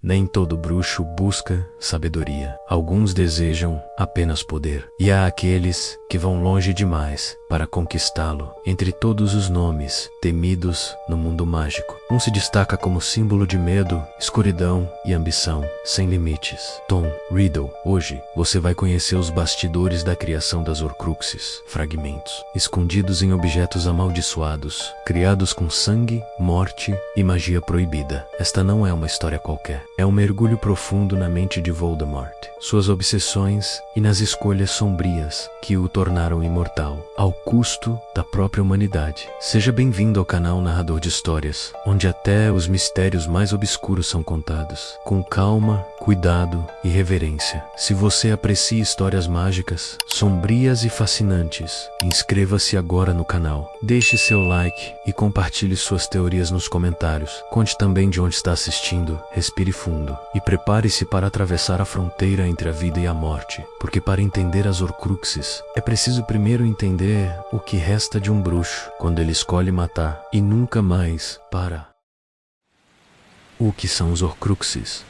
Nem todo bruxo busca sabedoria. Alguns desejam apenas poder. E há aqueles que vão longe demais para conquistá-lo. Entre todos os nomes temidos no mundo mágico, um se destaca como símbolo de medo, escuridão e ambição sem limites. Tom Riddle. Hoje você vai conhecer os bastidores da criação das Horcruxes, fragmentos escondidos em objetos amaldiçoados, criados com sangue, morte e magia proibida. Esta não é uma história qualquer. É um mergulho profundo na mente de Voldemort, suas obsessões e nas escolhas sombrias que o tornaram imortal, ao custo da própria humanidade. Seja bem-vindo ao canal Narrador de Histórias, onde até os mistérios mais obscuros são contados, com calma, cuidado e reverência. Se você aprecia histórias mágicas, sombrias e fascinantes, inscreva-se agora no canal, deixe seu like e compartilhe suas teorias nos comentários. Conte também de onde está assistindo, respire fundo e prepare-se para atravessar a fronteira entre a vida e a morte, porque para entender as Horcruxes, é preciso primeiro entender o que resta de um bruxo quando ele escolhe matar e nunca mais para. O que são os Horcruxes?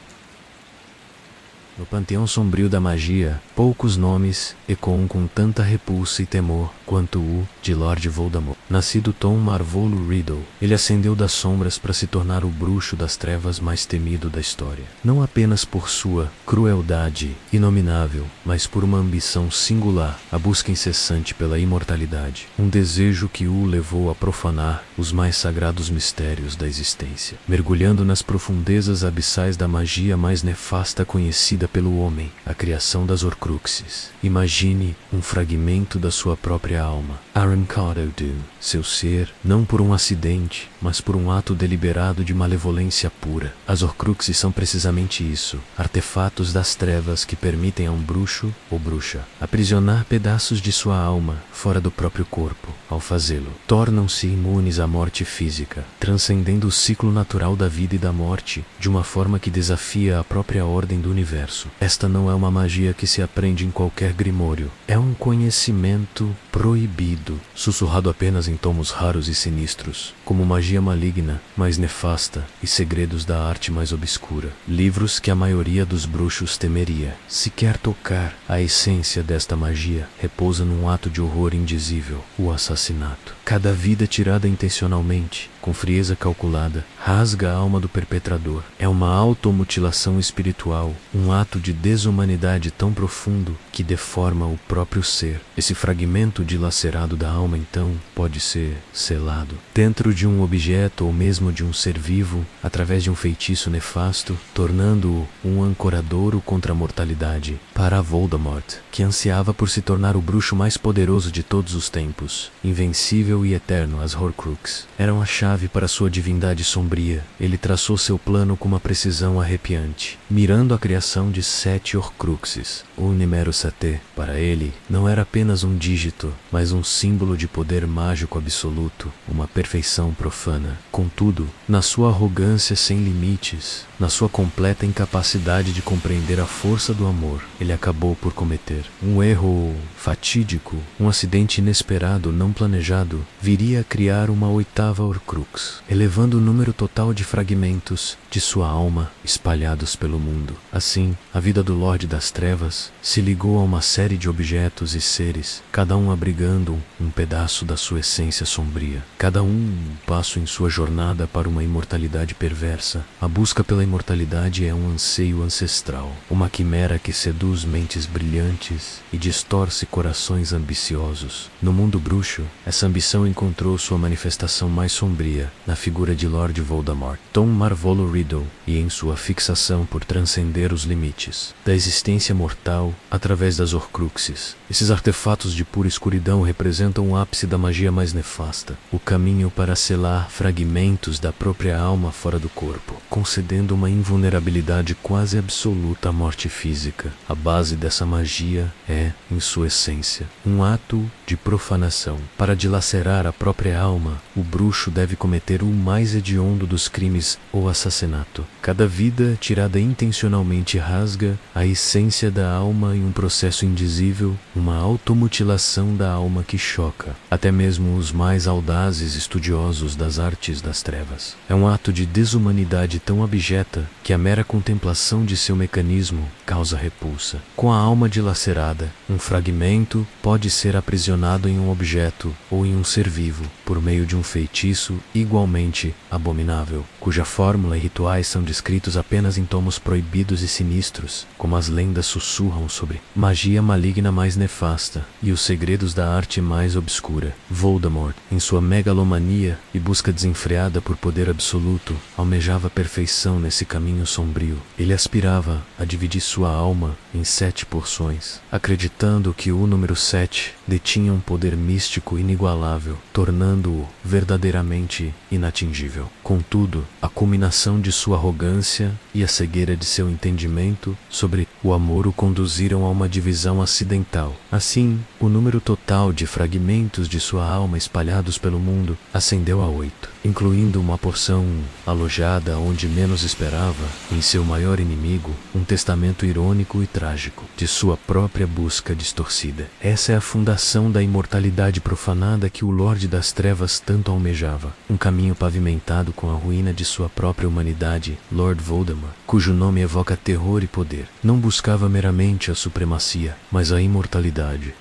No panteão sombrio da magia, poucos nomes ecoam com tanta repulsa e temor quanto o de Lord Voldemort. Nascido Tom Marvolo Riddle, ele ascendeu das sombras para se tornar o bruxo das trevas mais temido da história. Não apenas por sua crueldade inominável, mas por uma ambição singular, a busca incessante pela imortalidade. Um desejo que o levou a profanar os mais sagrados mistérios da existência, mergulhando nas profundezas abissais da magia mais nefasta conhecida pelo homem, a criação das Horcruxes. Imagine um fragmento da sua própria alma, Aramcoddle, seu ser, não por um acidente, mas por um ato deliberado de malevolência pura. As Horcruxes são precisamente isso, artefatos das trevas que permitem a um bruxo ou bruxa aprisionar pedaços de sua alma fora do próprio corpo. Ao fazê-lo, tornam-se imunes à morte física, transcendendo o ciclo natural da vida e da morte de uma forma que desafia a própria ordem do universo. Esta não é uma magia que se aprende em qualquer grimório. É um conhecimento proibido, sussurrado apenas em tomos raros e sinistros, como magia maligna, mais nefasta e segredos da arte mais obscura. Livros que a maioria dos bruxos temeria. Se quer tocar a essência desta magia, repousa num ato de horror indizível, o assassinato. Cada vida tirada intencionalmente, com frieza calculada, rasga a alma do perpetrador. É uma automutilação espiritual, um ato de desumanidade tão profundo que deforma o próprio ser. Esse fragmento dilacerado da alma, então, pode ser selado dentro de um objeto ou mesmo de um ser vivo, através de um feitiço nefasto, tornando-o um ancoradouro contra a mortalidade. Para Voldemort, que ansiava por se tornar o bruxo mais poderoso de todos os tempos, invencível e eterno, as Horcruxes eram a chave para sua divindade sombria. Ele traçou seu plano com uma precisão arrepiante, mirando a criação de 7 Horcruxes. O Numero 7, para ele, não era apenas um dígito, mas um símbolo de poder mágico absoluto, uma perfeição profana. Contudo, na sua arrogância sem limites, na sua completa incapacidade de compreender a força do amor, ele acabou por cometer um erro fatídico. Um acidente inesperado, não planejado, viria a criar uma 8ª Horcrux, elevando o número total de fragmentos de sua alma espalhados pelo mundo. Assim, a vida do Lorde das Trevas se ligou a uma série de objetos e seres, cada um abrigando um pedaço da sua essência sombria, cada um passo em sua jornada para uma imortalidade perversa. A busca pela imortalidade é um anseio ancestral, uma quimera que seduz mentes brilhantes e distorce corações ambiciosos. No mundo bruxo, essa ambição encontrou sua manifestação mais sombria na figura de Lord Voldemort, Tom Marvolo Riddle, e em sua fixação por transcender os limites da existência mortal através das Horcruxes. Esses artefatos de pura escuridão representam o ápice da magia mais nefasta, o caminho para selar fragmentos da própria alma fora do corpo, concedendo uma invulnerabilidade quase absoluta à morte física. A base dessa magia é, em sua essência, um ato de profanação. Para dilacerar a própria alma, o bruxo deve deve cometer o mais hediondo dos crimes, o assassinato. Cada vida tirada intencionalmente rasga a essência da alma em um processo indizível, uma automutilação da alma que choca até mesmo os mais audazes estudiosos das artes das trevas. É um ato de desumanidade tão abjeta que a mera contemplação de seu mecanismo causa repulsa. Com a alma dilacerada, um fragmento pode ser aprisionado em um objeto ou em um ser vivo por meio de um feitiço igualmente abominável, cuja fórmula e rituais são descritos apenas em tomos proibidos e sinistros, como as lendas sussurram sobre magia maligna mais nefasta e os segredos da arte mais obscura. Voldemort, em sua megalomania e busca desenfreada por poder absoluto, almejava perfeição nesse caminho sombrio. Ele aspirava a dividir sua alma em 7 porções, acreditando que o número 7 detinha um poder místico inigualável, tornando-o verdadeiramente inatingível. Contudo, a culminação de sua arrogância e a cegueira de seu entendimento sobre o amor o conduziram a uma divisão acidental. Assim, o número total de fragmentos de sua alma espalhados pelo mundo ascendeu a 8, incluindo uma porção alojada onde menos esperava, em seu maior inimigo, um testamento irônico e trágico de sua própria busca distorcida. Essa é a fundação da imortalidade profanada que o Lorde das Trevas tanto almejava, um caminho pavimentado com a ruína de sua própria humanidade. Lord Voldemort, cujo nome evoca terror e poder, não buscava meramente a supremacia, mas a imortalidade.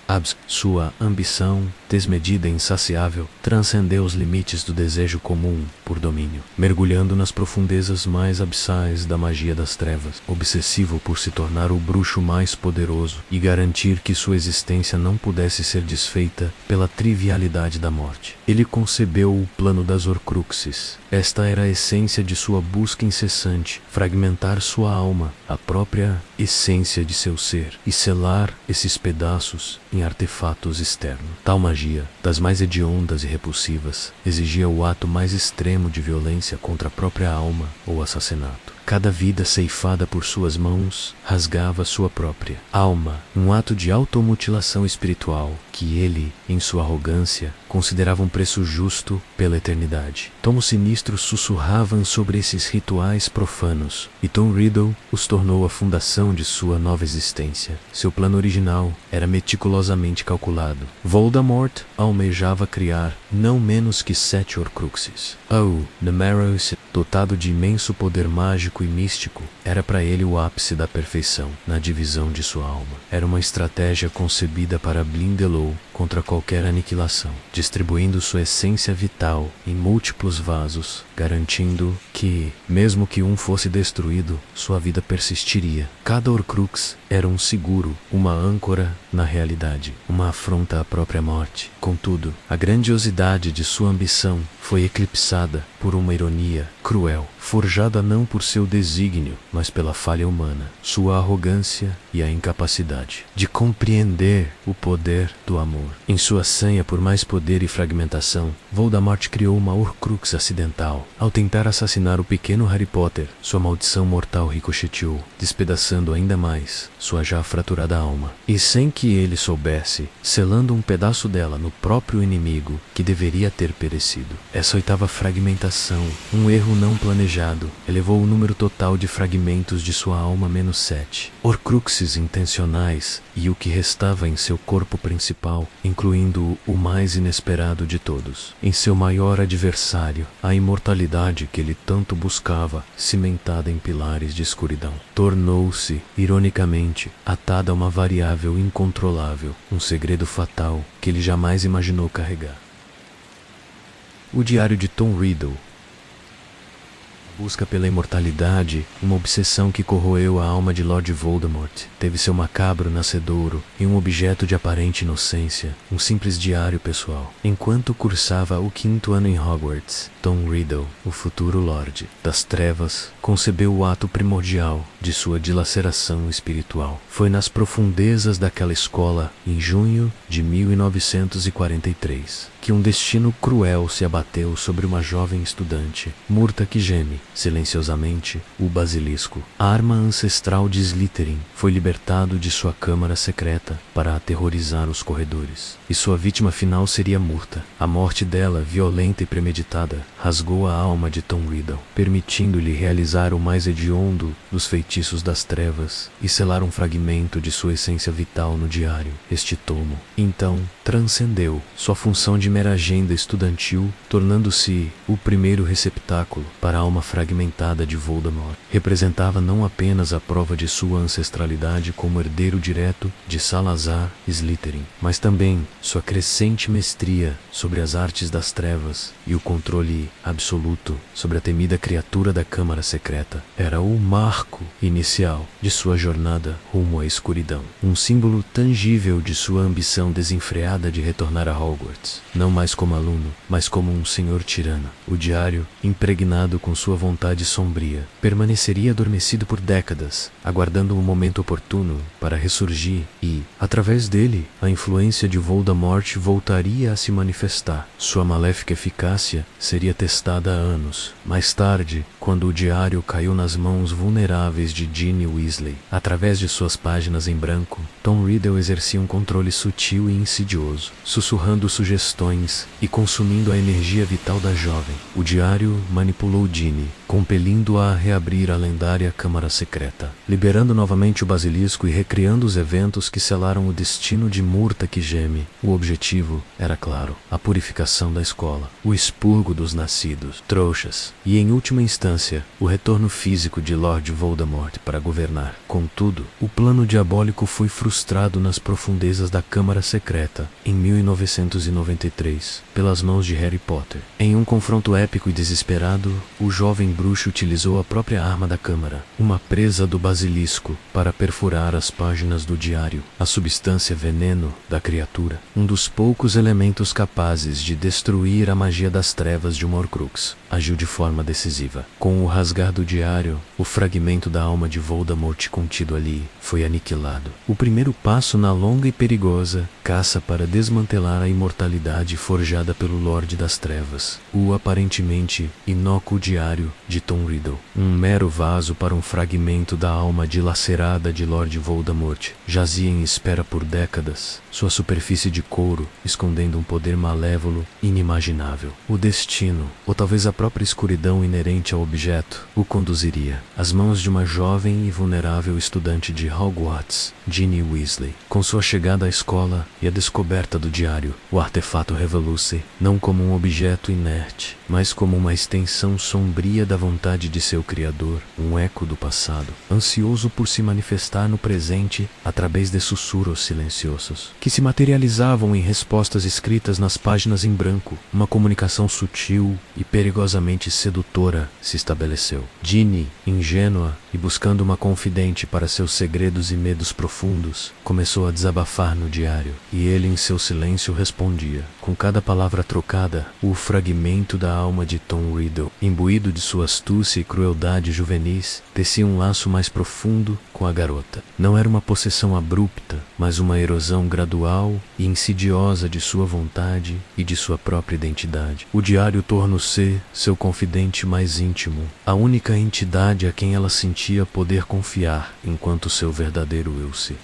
Sua ambição, desmedida e insaciável, transcendeu os limites do desejo comum por domínio, mergulhando nas profundezas mais abissais da magia das trevas, obsessivo por se tornar o bruxo mais poderoso e garantir que sua existência não pudesse ser desfeita pela trivialidade da morte. Ele concebeu o plano das Horcruxes. Esta era a essência de sua busca incessante, fragmentar sua alma, a própria essência de seu ser, e selar esses pedaços em artefatos externos. Tal magia, das mais hediondas e repulsivas, exigia o ato mais extremo de violência contra a própria alma ou assassinato. Cada vida ceifada por suas mãos rasgava sua própria alma, um ato de automutilação espiritual que ele, em sua arrogância, considerava um preço justo pela eternidade. Tomos sinistros sussurravam sobre esses rituais profanos, e Tom Riddle os tornou a fundação de sua nova existência. Seu plano original era meticulosamente calculado. Voldemort almejava criar não menos que 7 Horcruxes. Numerous, dotado de imenso poder mágico e místico, era para ele o ápice da perfeição na divisão de sua alma. Era uma estratégia concebida para blindá-lo contra qualquer aniquilação, distribuindo sua essência vital em múltiplos vasos, garantindo que, mesmo que um fosse destruído, sua vida persistiria. Cada Horcrux era um seguro, uma âncora na realidade, uma afronta à própria morte. Contudo, a grandiosidade de sua ambição foi eclipsada por uma ironia cruel, forjada não por seu desígnio, mas pela falha humana, sua arrogância e a incapacidade de compreender o poder do amor. Em sua sanha por mais poder e fragmentação, Voldemort criou uma Horcrux acidental. Ao tentar assassinar o pequeno Harry Potter, sua maldição mortal ricocheteou, despedaçando ainda mais sua já fraturada alma. E sem que ele soubesse, selando um pedaço dela no próprio inimigo que deveria ter perecido. Essa oitava fragmentação, um erro não planejado, elevou o número total de fragmentos de sua alma a -7. Horcruxes intencionais e o que restava em seu corpo principal, incluindo o mais inesperado de todos, em seu maior adversário, a imortalidade que ele tanto buscava, cimentada em pilares de escuridão. Tornou-se, ironicamente, atada a uma variável incontrolável, um segredo fatal que ele jamais imaginou carregar. O Diário de Tom Riddle. Busca pela imortalidade, uma obsessão que corroeu a alma de Lord Voldemort, teve seu macabro nascedouro em um objeto de aparente inocência, um simples diário pessoal. Enquanto cursava o 5º ano em Hogwarts, Tom Riddle, o futuro Lorde das Trevas, concebeu o ato primordial de sua dilaceração espiritual. Foi nas profundezas daquela escola, em junho de 1943, que um destino cruel se abateu sobre uma jovem estudante, Murta que geme, Silenciosamente, o basilisco, a arma ancestral de Slytherin, foi libertado de sua câmara secreta para aterrorizar os corredores. E sua vítima final seria Murta. A morte dela, violenta e premeditada, rasgou a alma de Tom Riddle, permitindo-lhe realizar o mais hediondo dos feitiços das trevas e selar um fragmento de sua essência vital no diário. Este tomo, então, transcendeu sua função de mera agenda estudantil, tornando-se o primeiro receptáculo para a alma fragmentada de Voldemort. Representava não apenas a prova de sua ancestralidade como herdeiro direto de Salazar Slytherin, mas também sua crescente mestria sobre as artes das trevas e o controle absoluto sobre a temida criatura da Câmara Secreta. Era o marco inicial de sua jornada rumo à escuridão, um símbolo tangível de sua ambição desenfreada de retornar a Hogwarts, não mais como aluno, mas como um senhor tirano. O diário, impregnado com sua vontade sombria, permaneceria adormecido por décadas, aguardando um momento oportuno para ressurgir e, através dele, a influência de Voldemort voltaria a se manifestar. Sua maléfica eficácia seria testada há anos. Mais tarde, quando o diário caiu nas mãos vulneráveis de Ginny Weasley, através de suas páginas em branco, Tom Riddle exercia um controle sutil e insidioso, sussurrando sugestões e consumindo a energia vital da jovem. O diário manipulou Ginny, compelindo-a a reabrir a lendária Câmara Secreta, liberando novamente o basilisco e recriando os eventos que selaram o destino de Murta que geme. O objetivo era claro: a purificação da escola, o expurgo dos nascidos trouxas e, em última instância, o retorno físico de Lord Voldemort para governar. Contudo, o plano diabólico foi frustrado nas profundezas da Câmara Secreta em 1993, pelas mãos de Harry Potter. Em um confronto épico e desesperado, o jovem bruxo utilizou a própria arma da Câmara, uma presa do basilisco, para perfurar as páginas do diário. A substância veneno da criatura, um dos poucos elementos capazes de destruir a magia das trevas de uma Horcrux, agiu de forma decisiva. Com o rasgar do diário, o fragmento da alma de Voldemort contido ali foi aniquilado. O primeiro passo na longa e perigosa caça para desmantelar a imortalidade forjada pelo Lorde das Trevas, o aparentemente inócuo diário de Tom Riddle. Um mero vaso para um fragmento da alma dilacerada de Lord Voldemort, jazia em espera por décadas, sua superfície de couro escondendo um poder malévolo inimaginável. O destino, ou talvez a própria escuridão inerente ao objeto, o conduziria às mãos de uma jovem e vulnerável estudante de Hogwarts, Ginny Weasley. Com sua chegada à escola e a descoberta do diário, o artefato revelou-se não como um objeto inerte, mas como uma extensão sombria da vontade de seu criador, um eco do passado, ansioso por se manifestar no presente através de sussurros silenciosos, que se materializavam em respostas escritas nas páginas em branco. Uma comunicação sutil e perigosamente sedutora se estabeleceu. Ginny, ingênua e buscando uma confidente para seus segredos e medos profundos, começou a desabafar no diário, e ele em seu silêncio respondia. Com cada palavra trocada, o fragmento da alma de Tom Riddle, imbuído de sua astúcia e crueldade juvenis, tecia um laço mais profundo com a garota. Não era uma possessão abrupta, mas uma erosão gradual e insidiosa de sua vontade e de sua própria identidade. O diário tornou-se seu confidente mais íntimo, a única entidade a quem ela sentia poder confiar enquanto seu verdadeiro eu se,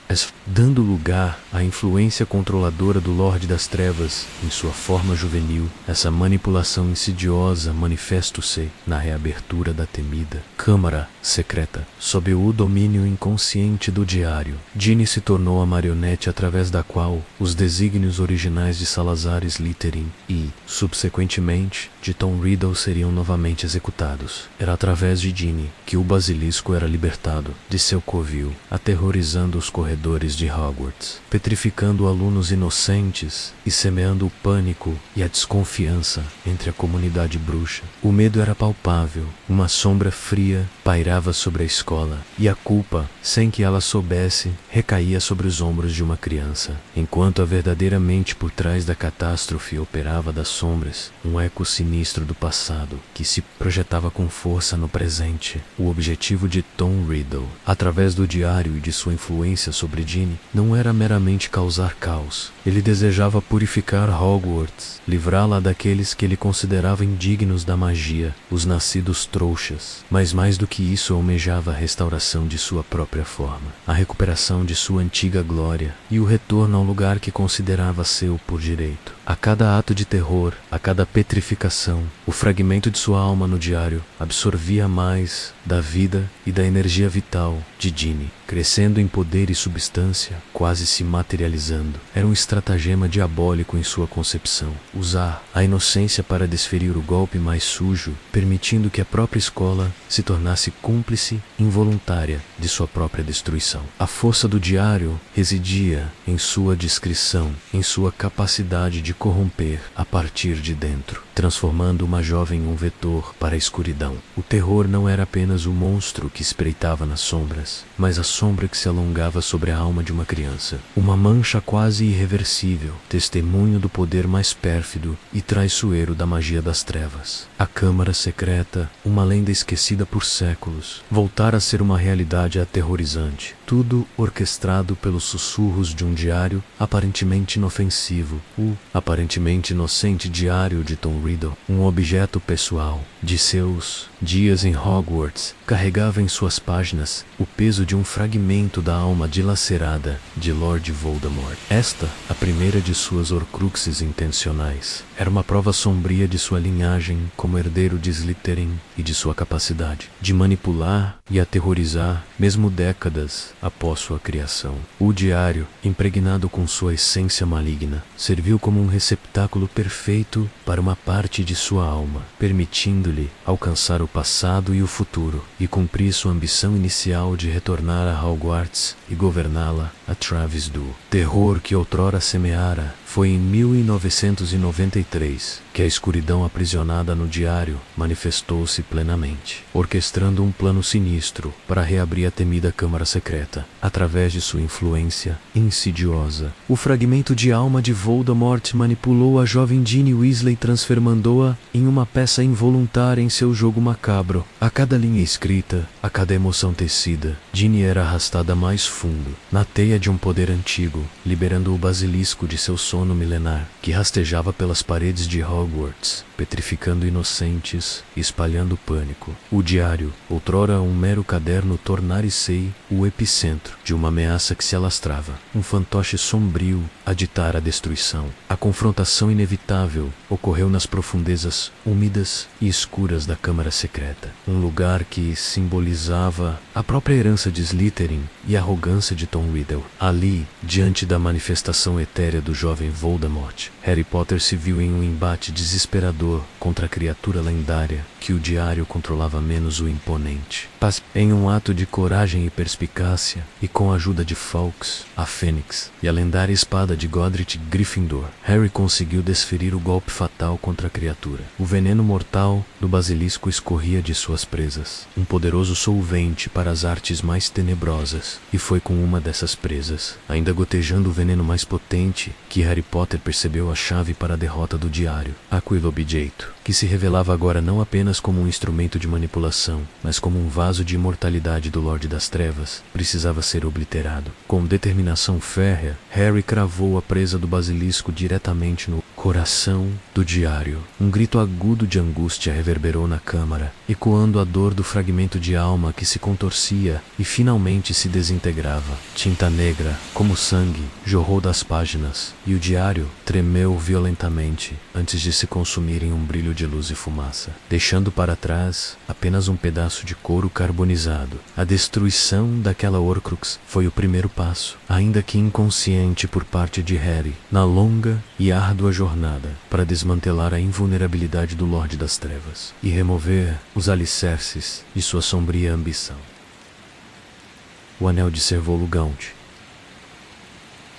dando lugar à influência controladora do Lorde das Trevas em sua forma juvenil. Essa manipulação insidiosa manifestou-se na reabertura da temida Câmara Secreta, sob o domínio inconsciente do diário. Ginny se tornou a marionete através da qual os desígnios originais de Salazar Slytherin e, subsequentemente, de Tom Riddle seriam novamente executados. Era através de Ginny que o basilisco era libertado de seu covil, aterrorizando os corredores de Hogwarts, petrificando alunos inocentes e semeando o pânico e a desconfiança entre a comunidade bruxa. O medo era palpável, uma sombra fria pairava sobre a escola, e a culpa, sem que ela soubesse, recaía sobre os ombros de uma criança. Enquanto a verdadeira mente por trás da catástrofe operava das sombras, um eco sinistro do passado que se projetava com força no presente. O objetivo de Tom Riddle, através do diário e de sua influência sobre Ginny, não era meramente causar caos. Ele desejava purificar Hogwarts, livrá-la daqueles que ele considerava indignos da magia, os nascidos dos trouxas, mas mais do que isso almejava a restauração de sua própria forma, a recuperação de sua antiga glória e o retorno ao lugar que considerava seu por direito. A cada ato de terror, a cada petrificação, o fragmento de sua alma no diário absorvia mais da vida e da energia vital de Ginny, crescendo em poder e substância, quase se materializando. Era um estratagema diabólico em sua concepção, usar a inocência para desferir o golpe mais sujo, permitindo que a própria escola se tornasse cúmplice involuntária de sua própria destruição. A força do diário residia em sua discrição, em sua capacidade de corromper a partir de dentro, transformando uma jovem em um vetor para a escuridão. O terror não era apenas o monstro que espreitava nas sombras, mas a sombra que se alongava sobre a alma de uma criança. Uma mancha quase irreversível, testemunho do poder mais pérfido e traiçoeiro da magia das trevas. A Câmara Secreta, uma lenda esquecida por séculos, voltara a ser uma realidade aterrorizante. Tudo orquestrado pelos sussurros de um diário aparentemente inofensivo, o aparentemente inocente diário de Tom Riddle, um objeto pessoal de seus dias em Hogwarts, carregava em suas páginas o peso de um fragmento da alma dilacerada de Lord Voldemort. Esta, a primeira de suas horcruxes intencionais, era uma prova sombria de sua linhagem como herdeiro de Slytherin e de sua capacidade de manipular e aterrorizar, mesmo décadas após sua criação. O diário, impregnado com sua essência maligna, serviu como um receptáculo perfeito para uma parte de sua alma, permitindo-lhe alcançar o passado e o futuro e cumprir sua ambição inicial de retornar a Hogwarts e governá-la através do terror que outrora semeara. Foi em 1993 que a escuridão aprisionada no diário manifestou-se plenamente, orquestrando um plano sinistro para reabrir a temida Câmara Secreta, através de sua influência insidiosa. O fragmento de alma de Voldemort manipulou a jovem Ginny Weasley, transformando-a em uma peça involuntária em seu jogo macabro. A cada linha escrita, a cada emoção tecida, Ginny era arrastada mais fundo, na teia de um poder antigo, liberando o basilisco de seu sono milenar, que rastejava pelas paredes de Hogwarts, petrificando inocentes e espalhando pânico. O diário, outrora um mero caderno, tornara-se o epicentro de uma ameaça que se alastrava. Um fantoche sombrio a ditar a destruição. A confrontação inevitável ocorreu nas profundezas úmidas e escuras da Câmara Secreta, um lugar que simbolizava a própria herança de Slytherin e a arrogância de Tom Riddle. Ali, diante da manifestação etérea do jovem Voldemort, Harry Potter se viu em um embate desesperador contra a criatura lendária que o diário controlava menos o imponente. Em um ato de coragem e perspicácia, e com a ajuda de Fawkes, a Fênix e a lendária espada de Godric Gryffindor, Harry conseguiu desferir o golpe fatal contra a criatura. O veneno mortal do basilisco escorria de suas presas, um poderoso solvente para as artes mais tenebrosas, e foi com uma dessas presas, ainda gotejando o veneno mais potente, que Harry Potter percebeu a chave para a derrota do diário, Aquilo Objeto, que se revelava agora não apenas como um instrumento de manipulação, mas como um vaso de imortalidade do Lorde das Trevas, precisava ser obliterado. Com determinação férrea, Harry cravou a presa do basilisco diretamente no coração do diário. Um grito agudo de angústia reverberou na câmara, ecoando a dor do fragmento de alma que se contorcia e finalmente se desintegrava. Tinta negra, como sangue, jorrou das páginas, e o diário tremeu violentamente antes de se consumir em um brilho de luz e fumaça, deixando para trás apenas um pedaço de couro carbonizado. A destruição daquela Horcrux foi o primeiro passo, ainda que inconsciente por parte de Harry, na longa e árdua jornada para desmantelar a invulnerabilidade do Lorde das Trevas e remover os alicerces de sua sombria ambição. O Anel de Servolo Gaunt.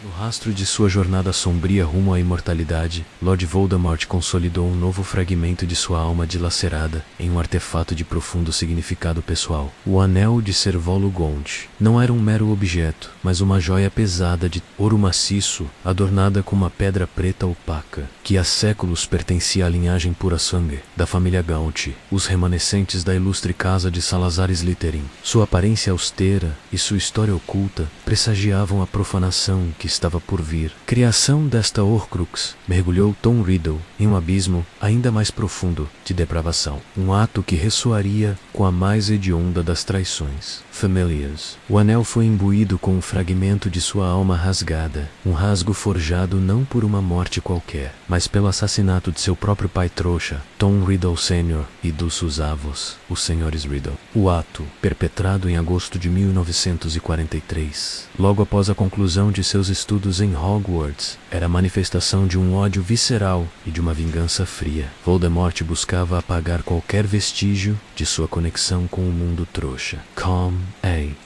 No rastro de sua jornada sombria rumo à imortalidade, Lord Voldemort consolidou um novo fragmento de sua alma dilacerada em um artefato de profundo significado pessoal. O Anel de Servolo Gaunt não era um mero objeto, mas uma joia pesada de ouro maciço, adornada com uma pedra preta opaca, que há séculos pertencia à linhagem pura-sangue da família Gaunt, os remanescentes da ilustre casa de Salazar Slytherin. Sua aparência austera e sua história oculta pressagiavam a profanação que estava por vir. Criação desta Horcrux mergulhou Tom Riddle em um abismo ainda mais profundo de depravação. Um ato que ressoaria com a mais hedionda das traições. Familiars. O anel foi imbuído com um fragmento de sua alma rasgada, um rasgo forjado não por uma morte qualquer, mas pelo assassinato de seu próprio pai trouxa, Tom Riddle Sr. e dos seus avós, os senhores Riddle. O ato, perpetrado em agosto de 1943, logo após a conclusão de seus estudos em Hogwarts, era a manifestação de um ódio visceral e de uma vingança fria. Voldemort buscava apagar qualquer vestígio de sua conexão com o mundo trouxa.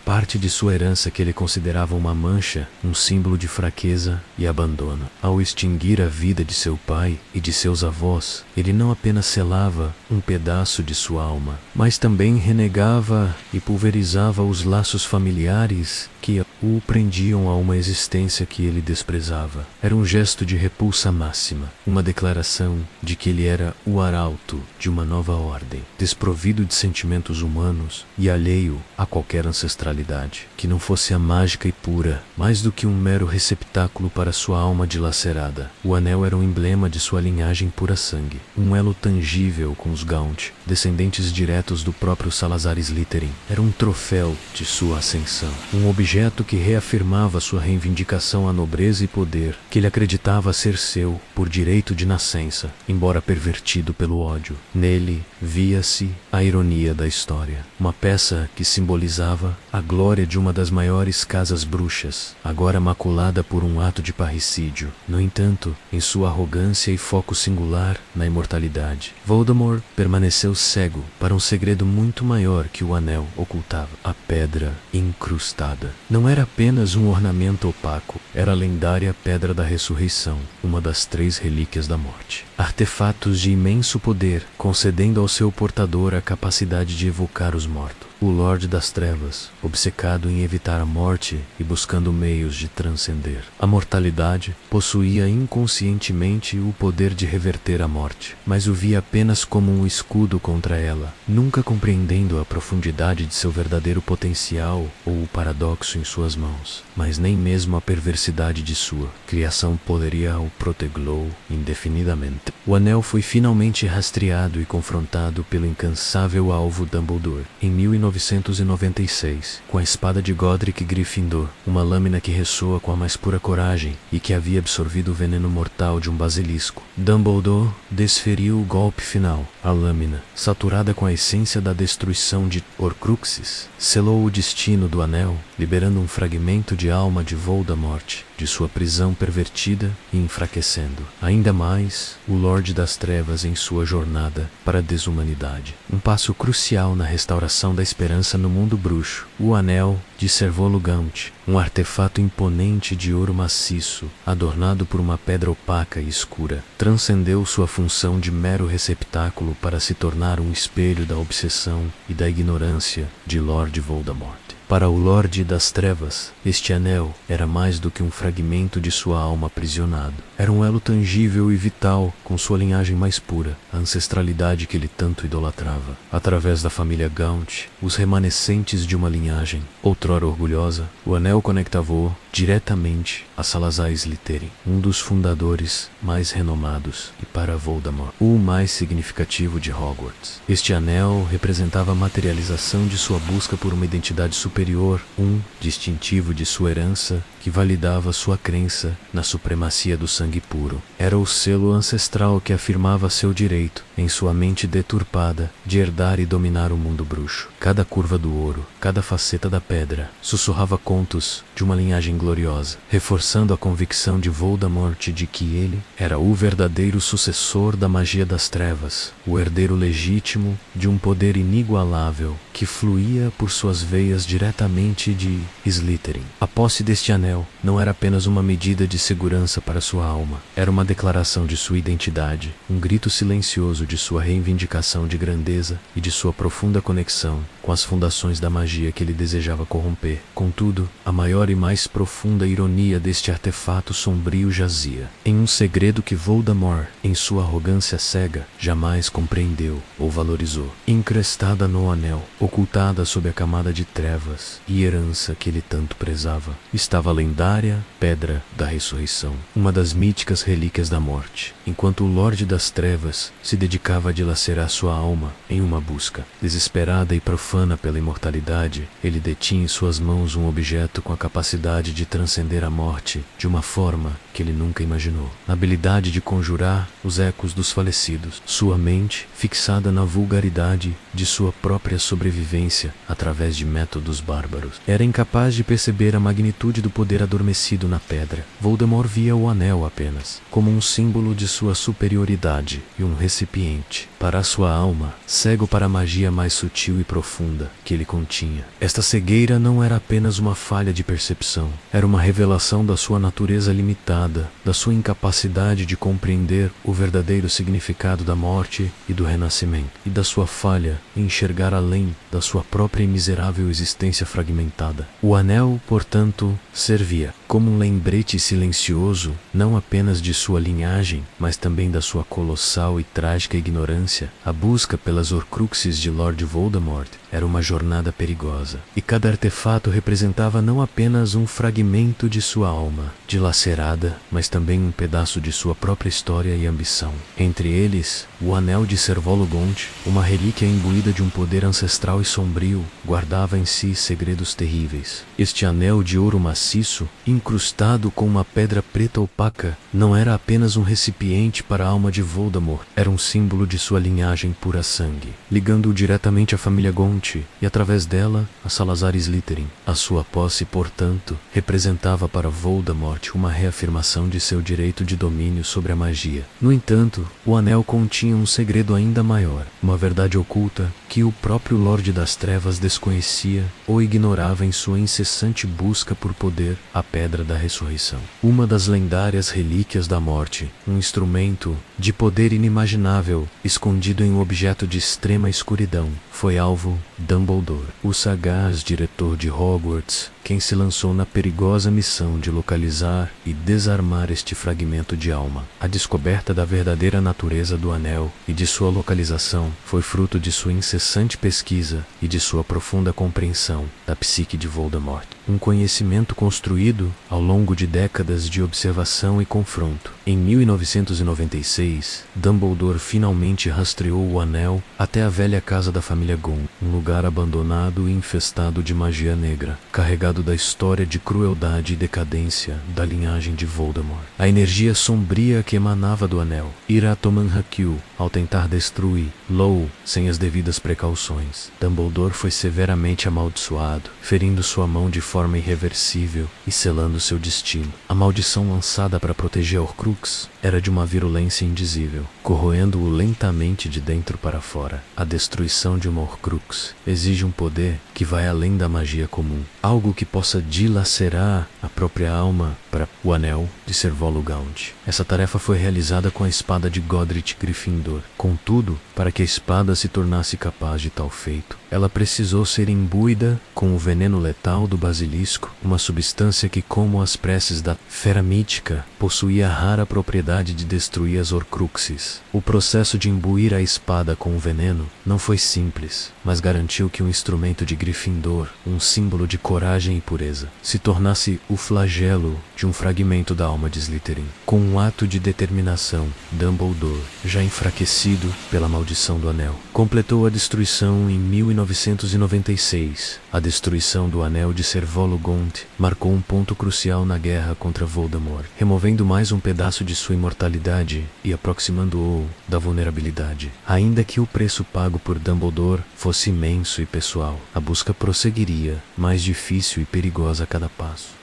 Parte de sua herança que ele considerava uma mancha, um símbolo de fraqueza e abandono. Ao extinguir a vida de seu pai e de seus avós, ele não apenas selava um pedaço de sua alma, mas também renegava e pulverizava os laços familiares que o prendiam a uma existência que ele desprezava. Era um gesto de repulsa máxima, uma declaração de que ele era o arauto de uma nova ordem, desprovido de sentimentos humanos e alheio a qualquer ancestralidade, que não fosse a mágica e pura, mais do que um mero receptáculo para sua alma dilacerada. O anel era um emblema de sua linhagem pura sangue, um elo tangível com os Gaunt, descendentes diretos do próprio Salazar Slytherin. Era um troféu de sua ascensão, um objeto que reafirmava sua reivindicação à nobreza e poder, que ele acreditava ser seu por direito de nascença, embora pervertido pelo ódio. Nele via-se a ironia da história, uma peça que simbolizava a glória de uma das maiores casas bruxas, agora maculada por um ato de parricídio. No entanto, em sua arrogância e foco singular na imortalidade, Voldemort permaneceu cego para um segredo muito maior que o anel ocultava: a pedra incrustada. Não era apenas um ornamento opaco, era a lendária Pedra da Ressurreição, uma das 3 relíquias da morte. Artefatos de imenso poder, concedendo ao seu portador a capacidade de evocar os mortos. O Lorde das Trevas, obcecado em evitar a morte e buscando meios de transcender. A mortalidade possuía inconscientemente o poder de reverter a morte, mas o via apenas como um escudo contra ela, nunca compreendendo a profundidade de seu verdadeiro potencial ou o paradoxo em suas mãos, mas nem mesmo a perversidade de sua criação poderia o protegê-lo indefinidamente. O anel foi finalmente rastreado e confrontado pelo incansável alvo Dumbledore em 1996, com a espada de Godric Gryffindor, uma lâmina que ressoa com a mais pura coragem e que havia absorvido o veneno mortal de um basilisco. Dumbledore desferiu o golpe final. A lâmina, saturada com a essência da destruição de Horcruxes, selou o destino do anel, liberando um fragmento de alma de Voldemort de sua prisão pervertida e enfraquecendo ainda mais o Lorde das Trevas em sua jornada para a desumanidade. Um passo crucial na restauração da esperança no mundo bruxo. O anel de Servolo Gaunt, um artefato imponente de ouro maciço, adornado por uma pedra opaca e escura, transcendeu sua função de mero receptáculo para se tornar um espelho da obsessão e da ignorância de Lord Voldemort. Para o Lorde das Trevas, este anel era mais do que um fragmento de sua alma aprisionado. Era um elo tangível e vital com sua linhagem mais pura, a ancestralidade que ele tanto idolatrava. Através da família Gaunt, os remanescentes de uma linhagem, outrora orgulhosa, o anel conectava-o diretamente a Salazar Slytherin, um dos fundadores mais renomados, e para Voldemort, o mais significativo de Hogwarts. Este anel representava a materialização de sua busca por uma identidade superior, um distintivo de sua herança que validava sua crença na supremacia do sangue puro. Era o selo ancestral que afirmava seu direito, em sua mente deturpada, de herdar e dominar o mundo bruxo. Cada curva do ouro, cada faceta da pedra, sussurrava contos de uma linhagem gloriosa, reforçando a convicção de Voldemort de que ele era o verdadeiro sucessor da magia das trevas, o herdeiro legítimo de um poder inigualável que fluía por suas veias diretamente de Slytherin. A posse deste anel não era apenas uma medida de segurança para sua alma, era uma declaração de sua identidade, um grito silencioso de sua reivindicação de grandeza e de sua profunda conexão com as fundações da magia que ele desejava corromper. Contudo, a maior e mais profunda ironia deste artefato sombrio jazia em um segredo que Voldemort, em sua arrogância cega, jamais compreendeu ou valorizou. Increstada no anel, ocultada sob a camada de trevas trevas e herança que ele tanto prezava. Estava a lendária Pedra da Ressurreição, uma das míticas relíquias da morte, enquanto o Lorde das Trevas se dedicava a dilacerar sua alma em uma busca. Desesperada e profana pela imortalidade, ele detinha em suas mãos um objeto com a capacidade de transcender a morte de uma forma que ele nunca imaginou. Na habilidade de conjurar os ecos dos falecidos, sua mente, fixada na vulgaridade de sua própria sobrevivência através de métodos bárbaros, era incapaz de perceber a magnitude do poder adormecido na pedra. Voldemort via o anel apenas como um símbolo de sua superioridade e um recipiente para a sua alma, cego para a magia mais sutil e profunda que ele continha. Esta cegueira não era apenas uma falha de percepção, era uma revelação da sua natureza limitada, da sua incapacidade de compreender o verdadeiro significado da morte e do renascimento, e da sua falha em enxergar além da sua própria e miserável existência fragmentada. O anel, portanto, servia como um lembrete silencioso, não apenas de sua linhagem, mas também da sua colossal e trágica ignorância. A busca pelas Horcruxes de Lord Voldemort era uma jornada perigosa, e cada artefato representava não apenas um fragmento de sua alma, dilacerada, mas também um pedaço de sua própria história e ambição. Entre eles, o Anel de Servolo-Gaunt, uma relíquia imbuída de um poder ancestral e sombrio, guardava em si segredos terríveis. Este anel de ouro maciço, incrustado com uma pedra preta opaca, não era apenas um recipiente para a alma de Voldemort, era um símbolo de sua linhagem pura sangue, ligando-o diretamente à família Gaunt e, através dela, a Salazar Slytherin. A sua posse, portanto, representava para Voldemort uma reafirmação de seu direito de domínio sobre a magia. No entanto, o anel continha um segredo ainda maior, uma verdade oculta que o próprio Lorde das Trevas desconhecia ou ignorava em sua incessante busca por poder, a Pedra da Ressurreição. Uma das lendárias relíquias da morte, um instrumento de poder inimaginável, escondido em um objeto de extrema escuridão, foi alvo Dumbledore, o sagaz diretor de Hogwarts, quem se lançou na perigosa missão de localizar e desarmar este fragmento de alma. A descoberta da verdadeira natureza do anel e de sua localização foi fruto de sua incessante pesquisa e de sua profunda compreensão da psique de Voldemort. Um conhecimento construído ao longo de décadas de observação e confronto. Em 1996, Dumbledore finalmente rastreou o anel até a velha casa da família Gaunt, um lugar abandonado e infestado de magia negra, carregado da história de crueldade e decadência da linhagem de Voldemort. A energia sombria que emanava do anel ira a Tomanhakiu ao tentar destruí-lo sem as devidas precauções. Dumbledore foi severamente amaldiçoado, ferindo sua mão de forma irreversível e selando seu destino. A maldição lançada para proteger a Horcrux era de uma virulência indizível, corroendo-o lentamente de dentro para fora. A destruição de uma Horcrux exige um poder que vai além da magia comum, algo que possa dilacerar a própria alma para o Anel de Servolo-Gaunt. Essa tarefa foi realizada com a espada de Godric Gryffindor. Contudo, para que a espada se tornasse capaz de tal feito, ela precisou ser imbuída com o veneno letal do basilisco, uma substância que, como as preces da fera mítica, possuía a rara propriedade de destruir as Horcruxes. O processo de imbuir a espada com o veneno não foi simples, mas garantiu que o instrumento de Gryffindor, um símbolo de coragem e pureza, se tornasse o flagelo de um fragmento da alma de Slytherin. Com um ato de determinação, Dumbledore, já enfraquecido pela maldição do anel, completou a destruição em 1996. A destruição do anel de Servolo-Gaunt marcou um ponto crucial na guerra contra Voldemort, removendo mais um pedaço de sua imortalidade e aproximando-o da vulnerabilidade. Ainda que o preço pago por Dumbledore fosse imenso e pessoal, a busca prosseguiria, mais difícil e perigosa a cada passo.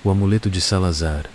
O amuleto de Salazar.